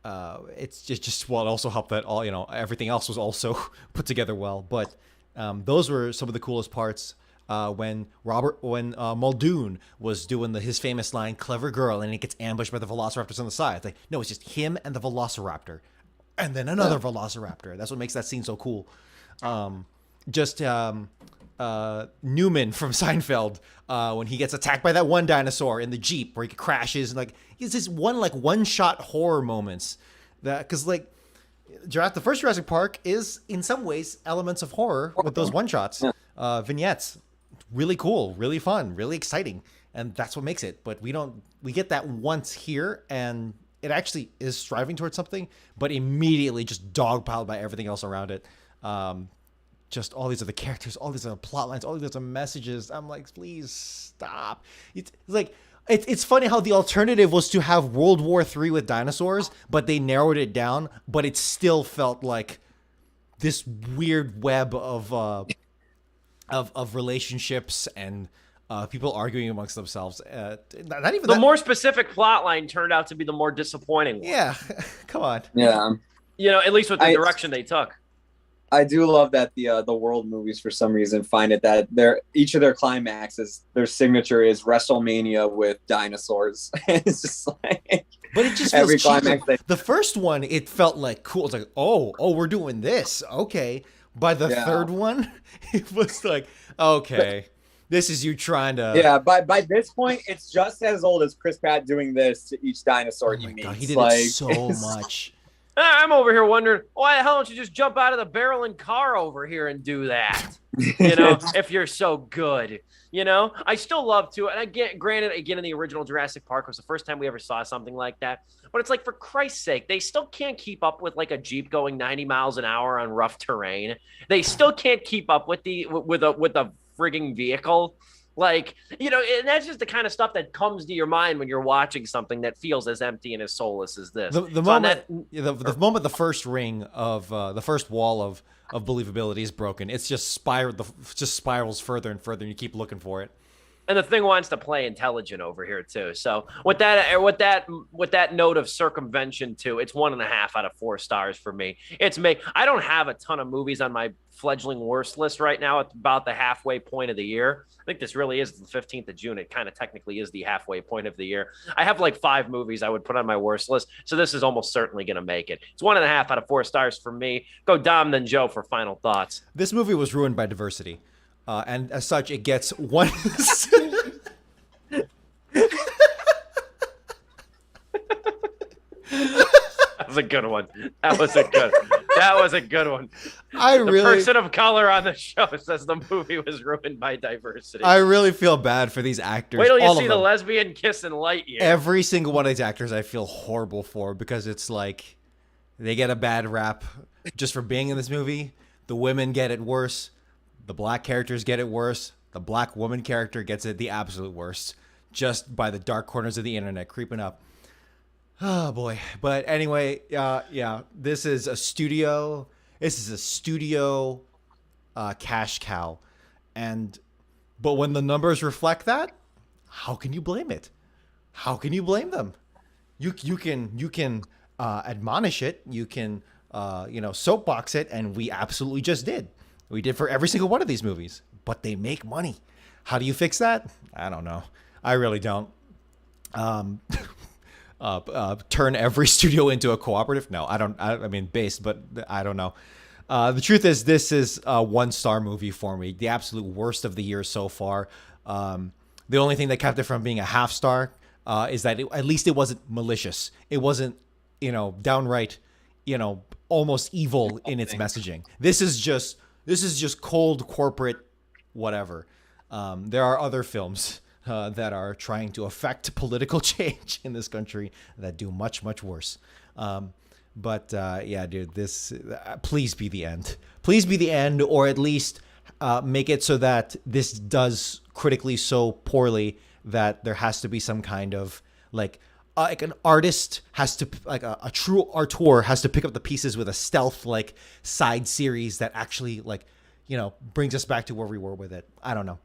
It's just well, it also helped that everything else was also put together well, but those were some of the coolest parts. when Muldoon was doing his famous line, "Clever girl," and he gets ambushed by the velociraptors on the side. It's like, no, it's just him and the velociraptor, and then another velociraptor. That's what makes that scene so cool. Newman from Seinfeld, when he gets attacked by that one dinosaur in the Jeep where he crashes, and like it's this one shot horror moments that, because like the first Jurassic Park is in some ways elements of horror with those one shots, vignettes, really cool, really fun, really exciting, and that's what makes it. But we get that once here, and it actually is striving towards something, but immediately just dogpiled by everything else around it. Just all these other characters, all these other plot lines, all these other messages. I'm like, please stop. It's like, it's funny how the alternative was to have World War III with dinosaurs, but they narrowed it down, but it still felt like this weird web of relationships and people arguing amongst themselves. Not even the more specific plot line turned out to be the more disappointing one. Yeah, come on. Yeah. At least with the direction they took. I do love that the world movies for some reason find it that each of their climaxes, their signature is WrestleMania with dinosaurs. It's just like, but it just every feels climax. The first one, it felt like cool. It's like, oh, we're doing this, okay. By the third one, it was like, okay, this is you trying to. Yeah, by this point, it's just as old as Chris Pratt doing this to each dinosaur he meets. God, he did it so much. I'm over here wondering, why the hell don't you just jump out of the barrel and car over here and do that? If you're so good. I still love to, and granted, in the original Jurassic Park was the first time we ever saw something like that. But it's like, for Christ's sake, they still can't keep up with like a Jeep going 90 miles an hour on rough terrain. They still can't keep up with a frigging vehicle. Like, and that's just the kind of stuff that comes to your mind when you're watching something that feels as empty and as soulless as this. The moment the first ring of the first wall of believability is broken, it's just spirals further and further, and you keep looking for it. And the thing wants to play intelligent over here too. So with that note of circumvention too, it's 1.5 out of 4 stars for me. I don't have a ton of movies on my fledgling worst list right now. It's about the halfway point of the year. I think this really is the 15th of June. It kind of technically is the halfway point of the year. I have like 5 movies I would put on my worst list. So this is almost certainly going to make it. It's 1.5 out of 4 stars for me. Go Dom, then Joe for final thoughts. This movie was ruined by diversity. And as such, it gets one. That was a good one. That was a good one. The person of color on the show says the movie was ruined by diversity. I really feel bad for these actors. Wait till you see the lesbian kiss in Lightyear. Every single one of these actors I feel horrible for, because it's like they get a bad rap just for being in this movie. The women get it worse. The black characters get it worse. The black woman character gets it the absolute worst, just by the dark corners of the internet creeping up. Oh boy. But anyway, this is a studio cash cow. But when the numbers reflect that, how can you blame it? How can you blame them? You can admonish it, you can soapbox it, and we absolutely just did. We did for every single one of these movies, but they make money. How do you fix that? I don't know. I really don't. Turn every studio into a cooperative? No, I don't. I mean, based, but I don't know. The truth is, this is a 1-star movie for me. The absolute worst of the year so far. The only thing that kept it from being a 0.5 star is that at least it wasn't malicious. It wasn't, downright, almost evil in its messaging. This is just cold corporate whatever. There are other films that are trying to affect political change in this country that do much, much worse. But dude, this please be the end. Please be the end, or at least make it so that this does critically so poorly that there has to be some kind of like an artist has to, like a true auteur has to pick up the pieces with a stealth like side series that actually brings us back to where we were with it. I don't know.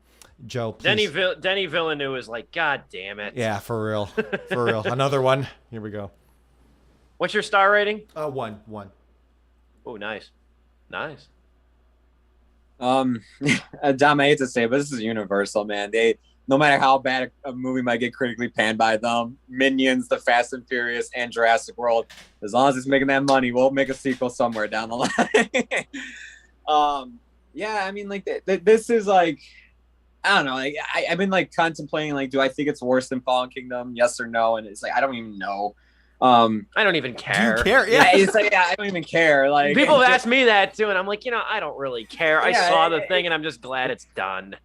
Joe, please. Denny Villeneuve is like, God damn it. Yeah, for real. For real. Another one. Here we go. What's your star rating? 1. Oh, nice. Um, Dom, I hate to say it, but this is universal, man. No matter how bad a movie might get critically panned by them, Minions, The Fast and Furious, and Jurassic World, as long as it's making that money, we'll make a sequel somewhere down the line. Yeah, I mean, like this is like, I don't know. Like, I've been like contemplating, like, do I think it's worse than Fallen Kingdom? Yes or no? And it's like I don't even know. I don't even care. Do you care? Yeah. It's like I don't even care. Like People have asked me that too, and I'm like, I don't really care. I Yeah, saw the thing, and I'm just glad it's done.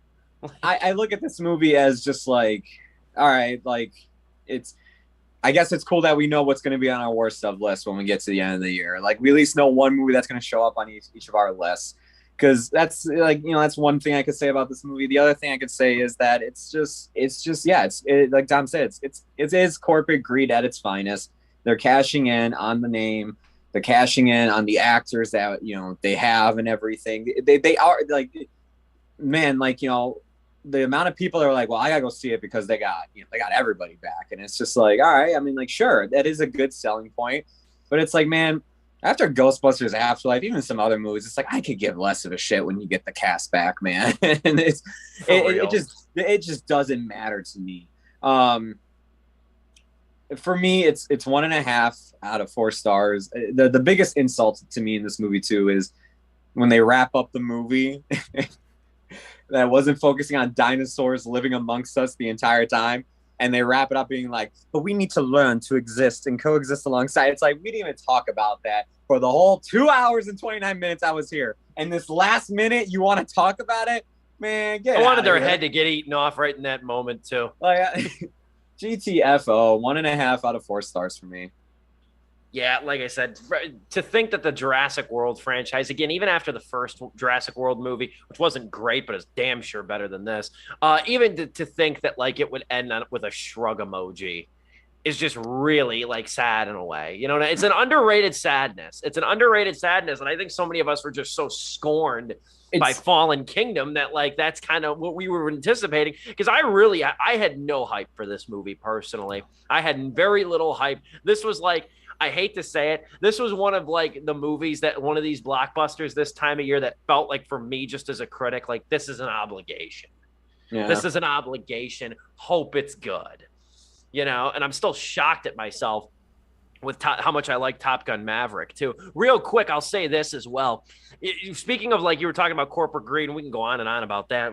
I look at this movie as just like, all right, like it's. I guess it's cool that we know what's going to be on our worst of list when we get to the end of the year. Like we at least know one movie that's going to show up on each of our lists. Because that's like, that's one thing I could say about this movie. The other thing I could say is that it's just yeah, like Dom said, it is corporate greed at its finest. They're cashing in on the name. They're cashing in on the actors that they have and everything. They are like, man, like the amount of people that are like, well, I gotta go see it because they got everybody back, and it's just like, all right, I mean, like, sure, that is a good selling point, but it's like, man, after Ghostbusters Afterlife, even some other movies, it's like I could give less of a shit when you get the cast back, man. And it just doesn't matter to me. For me, it's 1.5 out of 4 stars. The biggest insult to me in this movie too is when they wrap up the movie that wasn't focusing on dinosaurs living amongst us the entire time. And they wrap it up being like, but we need to learn to exist and coexist alongside. It's like, we didn't even talk about that for the whole 2 hours and 29 minutes I was here. And this last minute, you want to talk about it? Man, I wanted their head to get eaten off right in that moment, too. Like, GTFO, 1.5 out of 4 stars for me. Yeah, like I said, to think that the Jurassic World franchise, again, even after the first Jurassic World movie, which wasn't great, but it's damn sure better than this, even to think that like it would end with a shrug emoji is just really like sad in a way. It's an underrated sadness. It's an underrated sadness. And I think so many of us were just so scorned by Fallen Kingdom that like that's kind of what we were anticipating, because I had no hype for this movie personally. I had very little hype. This was like, I hate to say it, this was one of like the movies that one of these blockbusters this time of year that felt like, for me, just as a critic, like this is an obligation. Yeah. This is an obligation. Hope it's good, and I'm still shocked at myself with how much I like Top Gun Maverick too. Real quick, I'll say this as well. Speaking of, like, you were talking about corporate greed, and we can go on and on about that.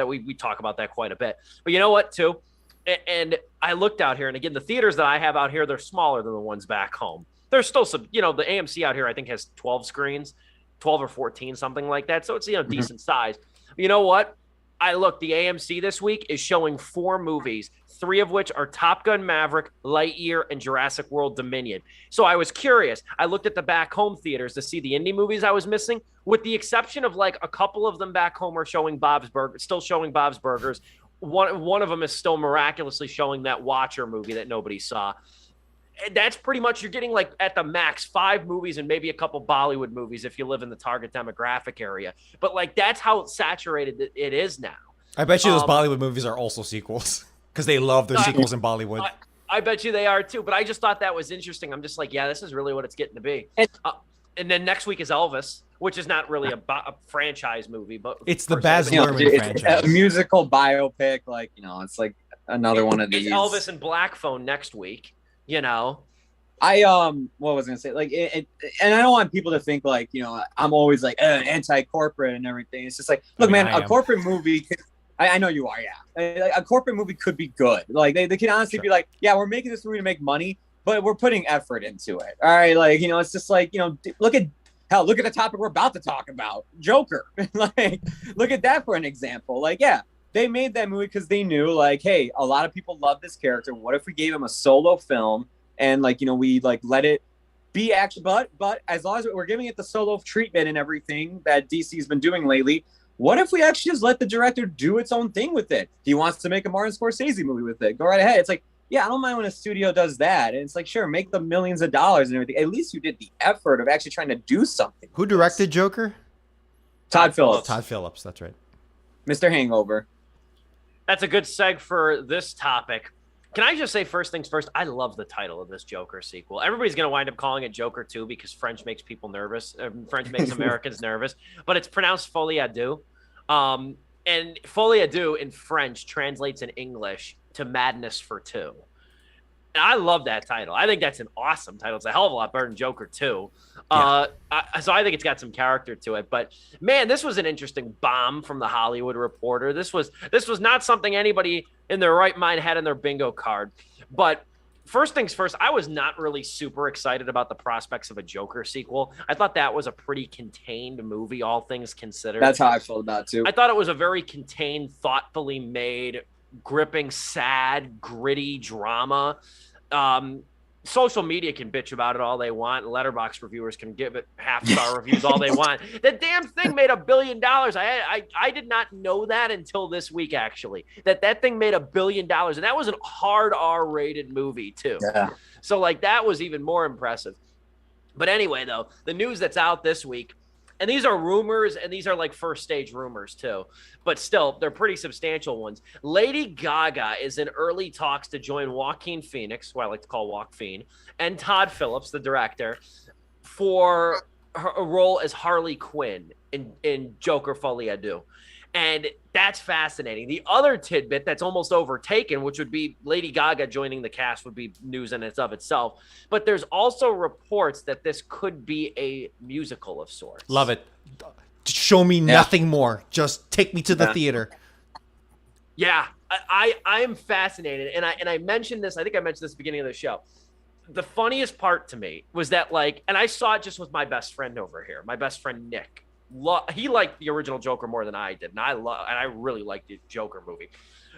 We talk about that quite a bit. But you know what too? And I looked out here, and again, the theaters that I have out here, they're smaller than the ones back home. There's still some, the AMC out here, I think, has 12 screens, 12 or 14, something like that. So it's, decent size. But you know what? I looked, the AMC this week is showing 4 movies, 3 of which are Top Gun Maverick, Lightyear, and Jurassic World Dominion. So I was curious. I looked at the back home theaters to see the indie movies I was missing, with the exception of like a couple of them back home are showing still showing Bob's Burgers. One of them is still miraculously showing that Watcher movie that nobody saw. And that's pretty much, you're getting like at the max 5 movies and maybe a couple Bollywood movies if you live in the target demographic area. But like that's how saturated it is now. I bet you those Bollywood movies are also sequels because they love their sequels in Bollywood. I bet you they are too. But I just thought that was interesting. I'm just like, yeah, this is really what it's getting to be. And then next week is Elvis, which is not really a franchise movie, but it's the Baz Luhrmann franchise. It's a musical biopic, like it's like another one of these. It's Elvis and Black Phone next week. What was I gonna say? Like, and I don't want people to think like I'm always like anti-corporate and everything. It's just like, look, man, a corporate movie. I know you are, yeah. A corporate movie could be good. Like they can honestly be like, yeah, we're making this movie to make money, but we're putting effort into it. All right, like it's just like look at the topic we're about to talk about, Joker. Like, look at that for an example. Like, yeah, they made that movie because they knew, like, hey, a lot of people love this character. What if we gave him a solo film and we let it be action? But as long as we're giving it the solo treatment and everything that DC's been doing lately, what if we actually just let the director do its own thing with it? He wants to make a Martin Scorsese movie with it. Go right ahead. It's like, yeah, I don't mind when a studio does that. And it's like, sure, make the millions of dollars and everything. At least you did the effort of actually trying to do something. Who directed Joker? Todd Phillips. Todd Phillips, that's right. Mr. Hangover. That's a good seg for this topic. Can I just say first things first? I love the title of this Joker sequel. Everybody's going to wind up calling it Joker 2 because French makes people nervous. French makes Americans nervous, but it's pronounced Folie à Deux. And Folie à Deux in French translates in English to Madness for Two. And I love that title. I think that's an awesome title. It's a hell of a lot better than Joker 2. So I think it's got some character to it. But man, this was an interesting bomb from the Hollywood Reporter. This was not something anybody in their right mind had in their bingo card. But first things first, I was not really super excited about the prospects of a Joker sequel. I thought that was a pretty contained movie, all things considered. That's how I felt about it too. I thought it was a very contained, thoughtfully made, gripping, sad, gritty drama. Social media can bitch about it all they want. Letterboxd reviewers can give it half-star reviews all they want. The damn thing made $1 billion. I did not know that until this week, actually, that thing made $1 billion. And that was a hard R-rated movie, too. Yeah. So, like, that was even more impressive. But anyway, though, the news that's out this week, and these are rumors, and these are like first stage rumors too, but still, they're pretty substantial ones. Lady Gaga is in early talks to join Joaquin Phoenix, who I like to call Joaquin, and Todd Phillips, the director, for a role as Harley Quinn in Joker Folie à Deux. And that's fascinating. The other tidbit that's almost overtaken, which would be Lady Gaga joining the cast, would be news in and of itself. But there's also reports that this could be a musical of sorts. Love it. Show me nothing more. Just take me to the theater. Yeah, I am fascinated. And I mentioned this. I think I mentioned this at the beginning of the show. The funniest part to me was that, like, and I saw it just with my best friend over here, my best friend Nick. He liked the original Joker more than I did, and I really liked the Joker movie,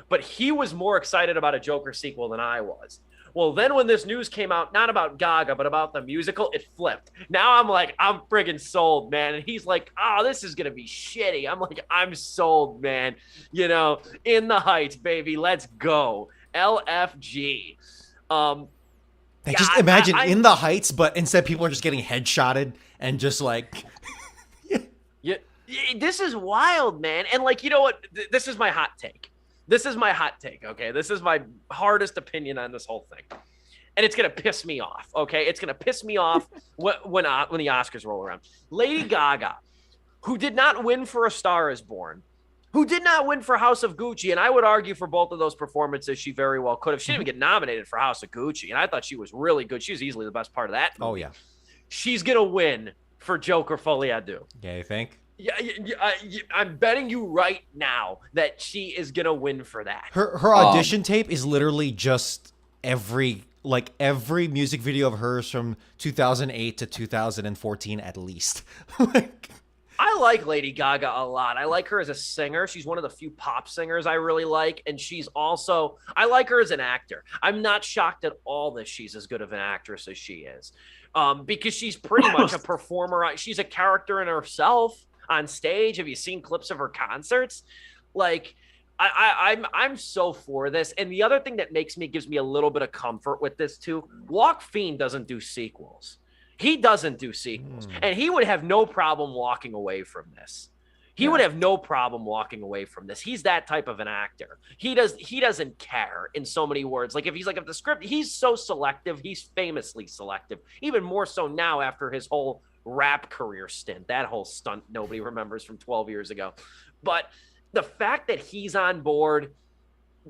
but he was more excited about a Joker sequel than I was. Well, then when this news came out, not about Gaga, but about the musical, it flipped. Now I'm like, I'm friggin' sold, man. And he's like, oh, this is gonna be shitty. I'm like, I'm sold, man. You know, In the Heights, baby, let's go. LFG. Just imagine In the Heights, but instead people are just getting headshotted and just like. Yeah, this is wild, man. And like, you know what? This is my hot take. Okay, this is my hardest opinion on this whole thing, and it's gonna piss me off. Okay, it's gonna piss me off when the Oscars roll around. Lady Gaga, who did not win for A Star Is Born, who did not win for House of Gucci, and I would argue for both of those performances she very well could have. She didn't even get nominated for House of Gucci, and I thought she was really good. She was easily the best part of that movie. Oh yeah, she's gonna win for Joker Folie à Deux. Yeah, you think? Yeah, I'm betting you right now that she is gonna win for that. Her audition tape is literally just every music video of hers from 2008 to 2014 at least. I like Lady Gaga a lot. I like her as a singer. She's one of the few pop singers I really like, and I like her as an actor. I'm not shocked at all that she's as good of an actress as she is. Because she's pretty much a performer. She's a character in herself on stage. Have you seen clips of her concerts? Like, I'm so for this. And the other thing that gives me a little bit of comfort with this too, Joaquin doesn't do sequels. He doesn't do sequels, and he would have no problem walking away from this. He would have no problem walking away from this. He's that type of an actor. He doesn't care, in so many words. Like, if the script, he's so selective. He's famously selective, even more so now after his whole rap career stint, that whole stunt nobody remembers from 12 years ago. But the fact that he's on board,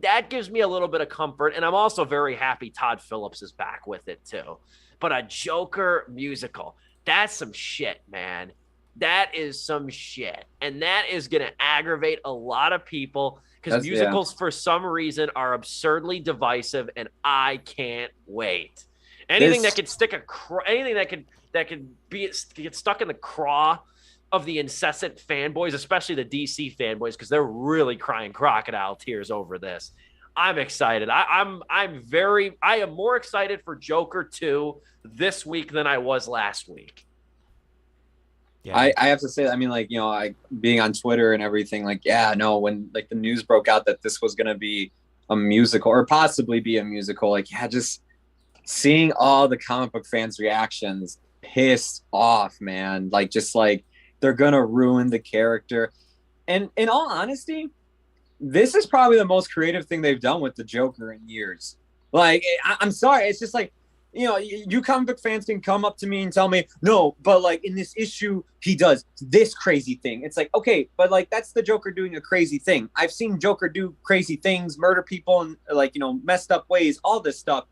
that gives me a little bit of comfort. And I'm also very happy Todd Phillips is back with it too. But a Joker musical, that's some shit, man. That is some shit. And that is going to aggravate a lot of people because musicals, for some reason, are absurdly divisive, and I can't wait. Anything that could anything that could get stuck in the craw of the incessant fanboys, especially the DC fanboys, because they're really crying crocodile tears over this. I'm excited. I am more excited for Joker 2 this week than I was last week. Yeah. I have to say, I mean, like, you know, being on Twitter and everything, like, when like the news broke out that this was going to be a musical or possibly be a musical, like, just seeing all the comic book fans' reactions pissed off, man. Like, just like they're going to ruin the character. And in all honesty, this is probably the most creative thing they've done with the Joker in years. Like, I'm sorry. It's just like, you comic book fans can come up to me and tell me, no, but like in this issue, he does this crazy thing. It's like, okay, but like that's the Joker doing a crazy thing. I've seen Joker do crazy things, murder people in like, messed up ways, all this stuff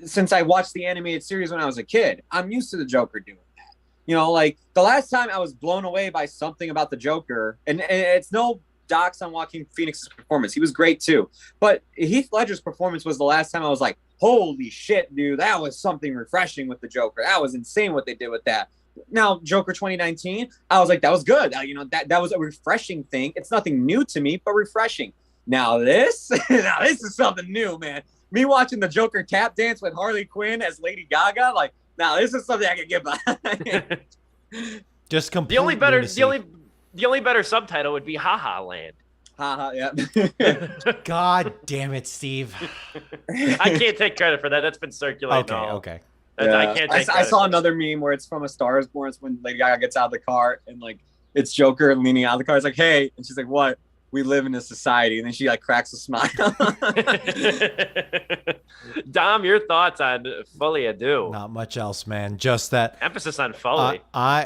since I watched the animated series when I was a kid. I'm used to the Joker doing that. Like the last time I was blown away by something about the Joker, and it's no docs on Joaquin Phoenix's performance. He was great too. But Heath Ledger's performance was the last time I was like, holy shit, dude, that was something refreshing with the Joker. That was insane what they did with that. Now, Joker 2019, I was like, that was good. That was a refreshing thing. It's nothing new to me, but refreshing. Now this is something new, man. Me watching the Joker tap dance with Harley Quinn as Lady Gaga, like, now this is something I can get behind. Just complete The only better lunacy. the only better subtitle would be Ha Ha Land. Haha, yeah. God damn it, Steve. I can't take credit for that. That's been circulating. Okay. I can't take I saw another meme where it's from A Star Is Born. It's when Lady Gaga gets out of the car and like it's Joker leaning out of the car. It's like, hey, and she's like, what? We live in a society, and then she like cracks a smile. Dom, your thoughts on Fully Ado? Not much else, man. Just that Emphasis on Foley. I'm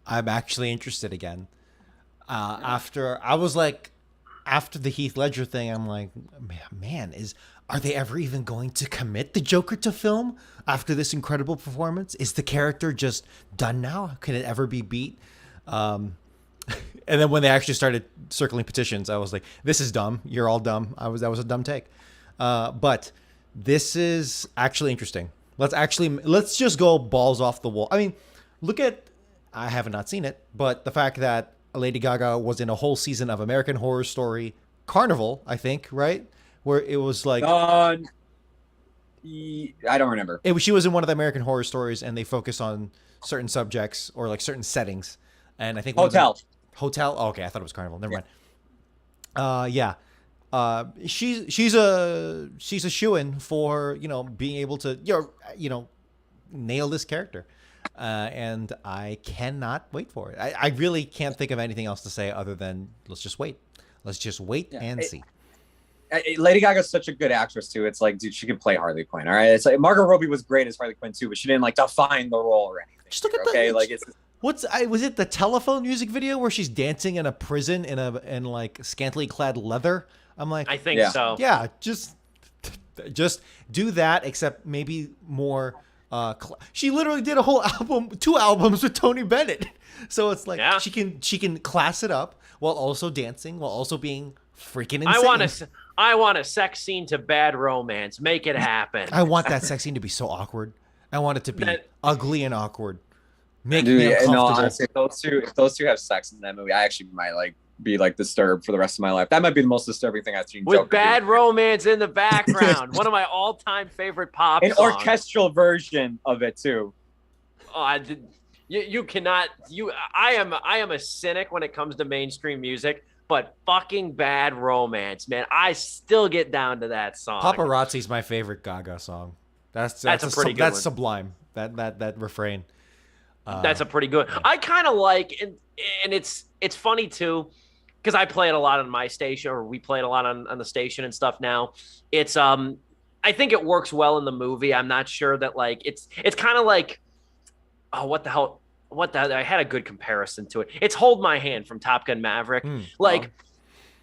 actually interested again. After the Heath Ledger thing, I'm like, man, are they ever even going to commit the Joker to film after this incredible performance? Is the character just done now? Can it ever be beat? And then when they actually started circling petitions, I was like, this is dumb. You're all dumb. That was a dumb take. But this is actually interesting. Let's just go balls off the wall. I mean, I have not seen it, but the fact that Lady Gaga was in a whole season of American Horror Story Carnival, I think, right? Where it was like, I don't remember. She was in one of the American Horror Stories, and they focus on certain subjects or like certain settings. And I think Hotel. Oh, okay, I thought it was Carnival. Never mind. Yeah. She's a shoo-in for being able to nail this character. And I cannot wait for it. I really can't think of anything else to say other than let's just wait. Let's just wait and see. Lady Gaga's such a good actress too. It's like, dude, she can play Harley Quinn. All right, it's like Margot Robbie was great as Harley Quinn too, but she didn't like define the role or anything. Just look at was it the Telephone music video where she's dancing in a prison in like scantily clad leather? I'm like, I think so. Yeah, just do that, except maybe more. She literally did a whole album, 2 albums with Tony Bennett. So it's like she can class it up while also dancing, while also being freaking insane. I want a sex scene to Bad Romance. Make it happen. I want that sex scene to be so awkward. I want it to be ugly and awkward. Make me uncomfortable. No, honestly, if those two have sex in that movie, I actually might be disturbed for the rest of my life. That might be the most disturbing thing I've seen. With Joker Bad do. Romance in the background, one of my all-time favorite pop An songs. orchestral version of it too. Oh, you cannot. I am a cynic when it comes to mainstream music, but fucking Bad Romance, man, I still get down to that song. Paparazzi's my favorite Gaga song. That's a pretty good. That's one. Sublime. That refrain. That's a pretty good. Yeah. I kind of like, and it's funny too, because I play it a lot on my station, or we play it a lot on the station and stuff now. It's I think it works well in the movie. I'm not sure that like it's kind of like, oh, what the hell? I had a good comparison to it. It's Hold My Hand from Top Gun Maverick. Let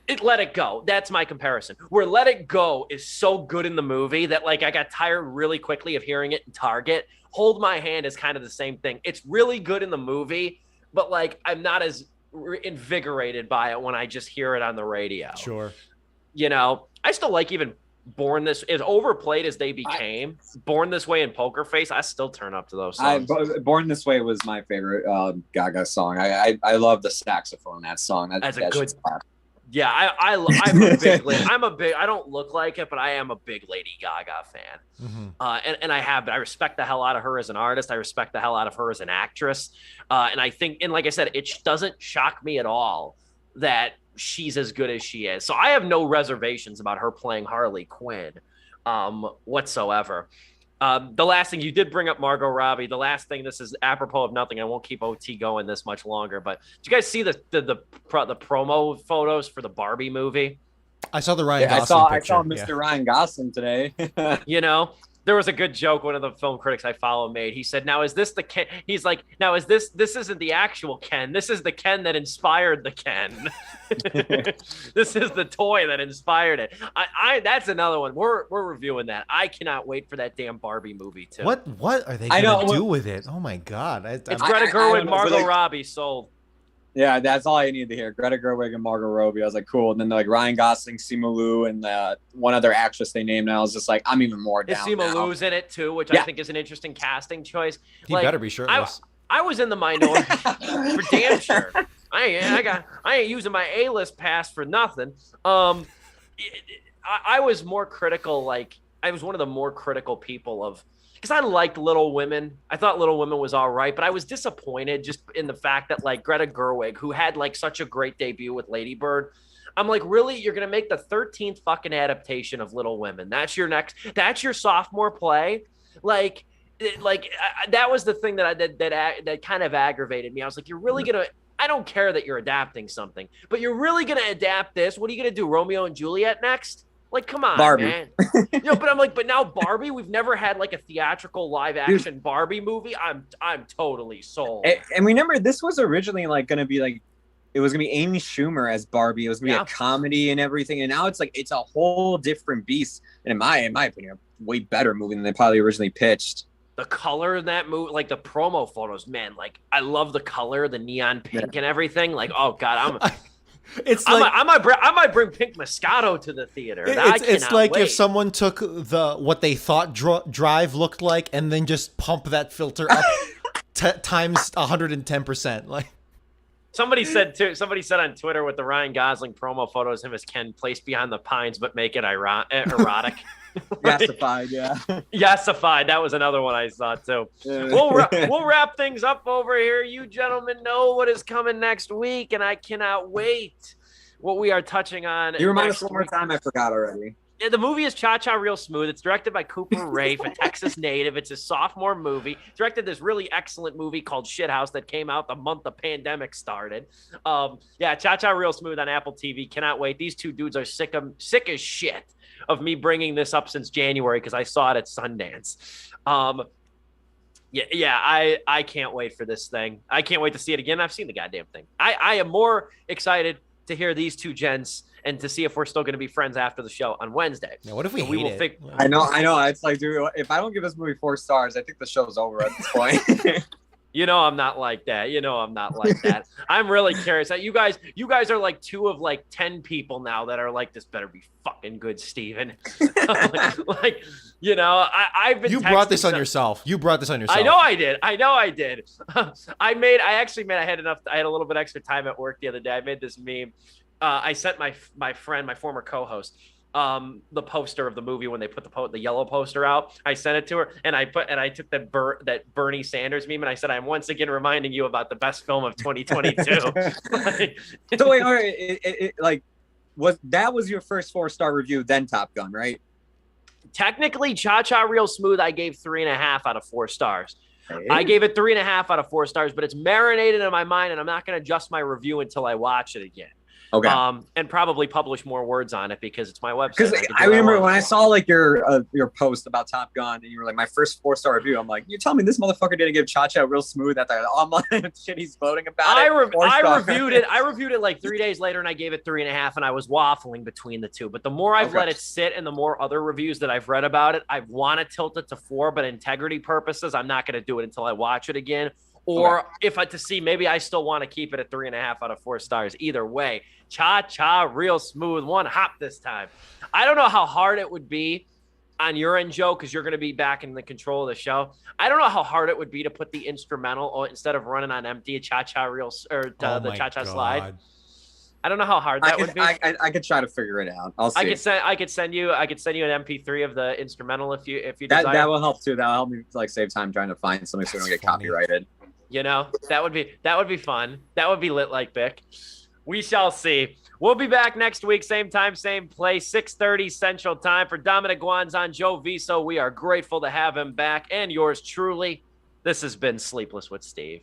It Go. That's my comparison. Where Let It Go is so good in the movie that like I got tired really quickly of hearing it in Target. Hold My Hand is kind of the same thing. It's really good in the movie, but like I'm not as invigorated by it when I just hear it on the radio. Sure. I still like even Born This, as overplayed as they became, Born This Way and Poker Face, I still turn up to those songs. Born This Way was my favorite Gaga song. I love the saxophone in that song. That's a good song. Yeah, I'm a big. I don't look like it, but I am a big Lady Gaga fan. Mm-hmm. And I respect the hell out of her as an artist. I respect the hell out of her as an actress. And I think, and like I said, it doesn't shock me at all that she's as good as she is. So I have no reservations about her playing Harley Quinn whatsoever. The last thing, you did bring up Margot Robbie. The last thing, this is apropos of nothing. I won't keep OT going this much longer, but did you guys see the promo photos for the Barbie movie? I saw the Ryan Yeah, Gosling I picture. saw Mr. Ryan Gosling today. You know, there was a good joke one of the film critics I follow made. He said, "Now is this the Ken?" He's like, "Now is this isn't the actual Ken. This is the Ken that inspired the Ken. This is the toy that inspired it." I that's another one. We're reviewing that. I cannot wait for that damn Barbie movie too. What are they I know, gonna do with it? Oh my god! It's I'm- Greta I Gerwig, don't know, Margot but, like- Robbie sold. Yeah, that's all I needed to hear. Greta Gerwig and Margot Robbie. I was like, cool. And then like Ryan Gosling, Simu Liu, and one other actress they named. And I was just like, I'm even more down. Sima now. Liu's in it too, which Yeah. I think is an interesting casting choice. he better be shirtless. I was in the minority for damn sure. I ain't using my A-list pass for nothing. I was more critical. Like I was one of the more critical people of because I liked Little Women. I thought Little Women was all right, but I was disappointed just in the fact that like Greta Gerwig, who had like such a great debut with Lady Bird. I'm like, really? You're gonna make the 13th fucking adaptation of Little Women? That's your sophomore play? Like that was the thing that kind of aggravated me. I was like, you're really gonna. I don't care that you're adapting something, but you're really gonna adapt this. What are you gonna do, Romeo and Juliet next? Like, come on, Barbie. man. But I'm like, but now Barbie. We've never had like a theatrical live action Barbie movie. I'm totally sold. And remember, this was originally like going to be like, it was going to be Amy Schumer as Barbie. It was going to be a comedy and everything. And now it's like, it's a whole different beast. And in my opinion, a way better movie than they probably originally pitched. The color in that movie, like the promo photos, man, like I love the color, the neon pink and everything. Like, oh God, I might bring Pink Moscato to the theater. It's like wait. if someone took what they thought Drive looked like and then just pump that filter up times 110%. Like somebody said on Twitter with the Ryan Gosling promo photos, him as Ken placed behind the pines, but make it erotic. Yassified, yeah. Yassified. That was another one I saw too. We'll wrap things up over here. You gentlemen know what is coming next week, and I cannot wait what we are touching on. You remind us one more time. I forgot already. Yeah, the movie is Cha-Cha Real Smooth. It's directed by Cooper Rafe, a Texas native. It's his sophomore movie. Directed this really excellent movie called Shithouse that came out the month the pandemic started. Cha-Cha Real Smooth on Apple TV. Cannot wait. These two dudes are sick as shit of me bringing this up since January because I saw it at Sundance. I can't wait for this thing. I can't wait to see it again. I've seen the goddamn thing. I am more excited to hear these two gents and to see if we're still going to be friends after the show on Wednesday. Now, what if we hate it? I know. It's like, dude, if I don't give this movie 4 stars, I think the show's over at this point. I'm not like that. I'm really curious. You guys are like 2 of like 10 people now that are like, this better be fucking good, Steven. I've been. You brought this on yourself. I know I did. I had a little bit extra time at work the other day. I made this meme. I sent my friend, my former co-host, the poster of the movie when they put the yellow poster out. I sent it to her, and I took that Bernie Sanders meme, and I said, "I'm once again reminding you about the best film of 2022." So wait, that was your first 4-star review, then Top Gun, right? Technically, Cha-Cha Real Smooth, I gave 3.5 out of 4 stars. Hey. I gave it 3.5 out of 4 stars, but it's marinated in my mind, and I'm not going to adjust my review until I watch it again. Okay. And probably publish more words on it because it's my website. Because I remember when I saw like your post about Top Gun, and you were like, my first 4-star review. I'm like, you tell me this motherfucker didn't give Cha-Cha Real Smooth at the online shit he's voting about I reviewed it. I reviewed it like 3 days later, and I gave it 3.5, and I was waffling between the two. But the more I've let it sit, and the more other reviews that I've read about it, I want to tilt it to 4. But integrity purposes, I'm not going to do it until I watch it again. Or to see, maybe I still want to keep it at 3.5 out of 4 stars. Either way, Cha-Cha Real Smooth, 1 hop this time. I don't know how hard it would be on your end, Joe, because you're going to be back in the control of the show. I don't know how hard it would be to put the instrumental instead of running on empty, Cha-Cha Real the Cha-Cha slide. I don't know how hard that would be. I could try to figure it out. I'll see. I could send you an MP3 of the instrumental if you desire. That will help too. That'll help me save time trying to find something so we don't get copyrighted. That would be fun. That would be lit like Bic. We shall see. We'll be back next week, same time, same place, 6:30 Central Time. For Dominic Guanzon, Joe Viso, we are grateful to have him back. And yours truly, this has been Sleepless with Steve.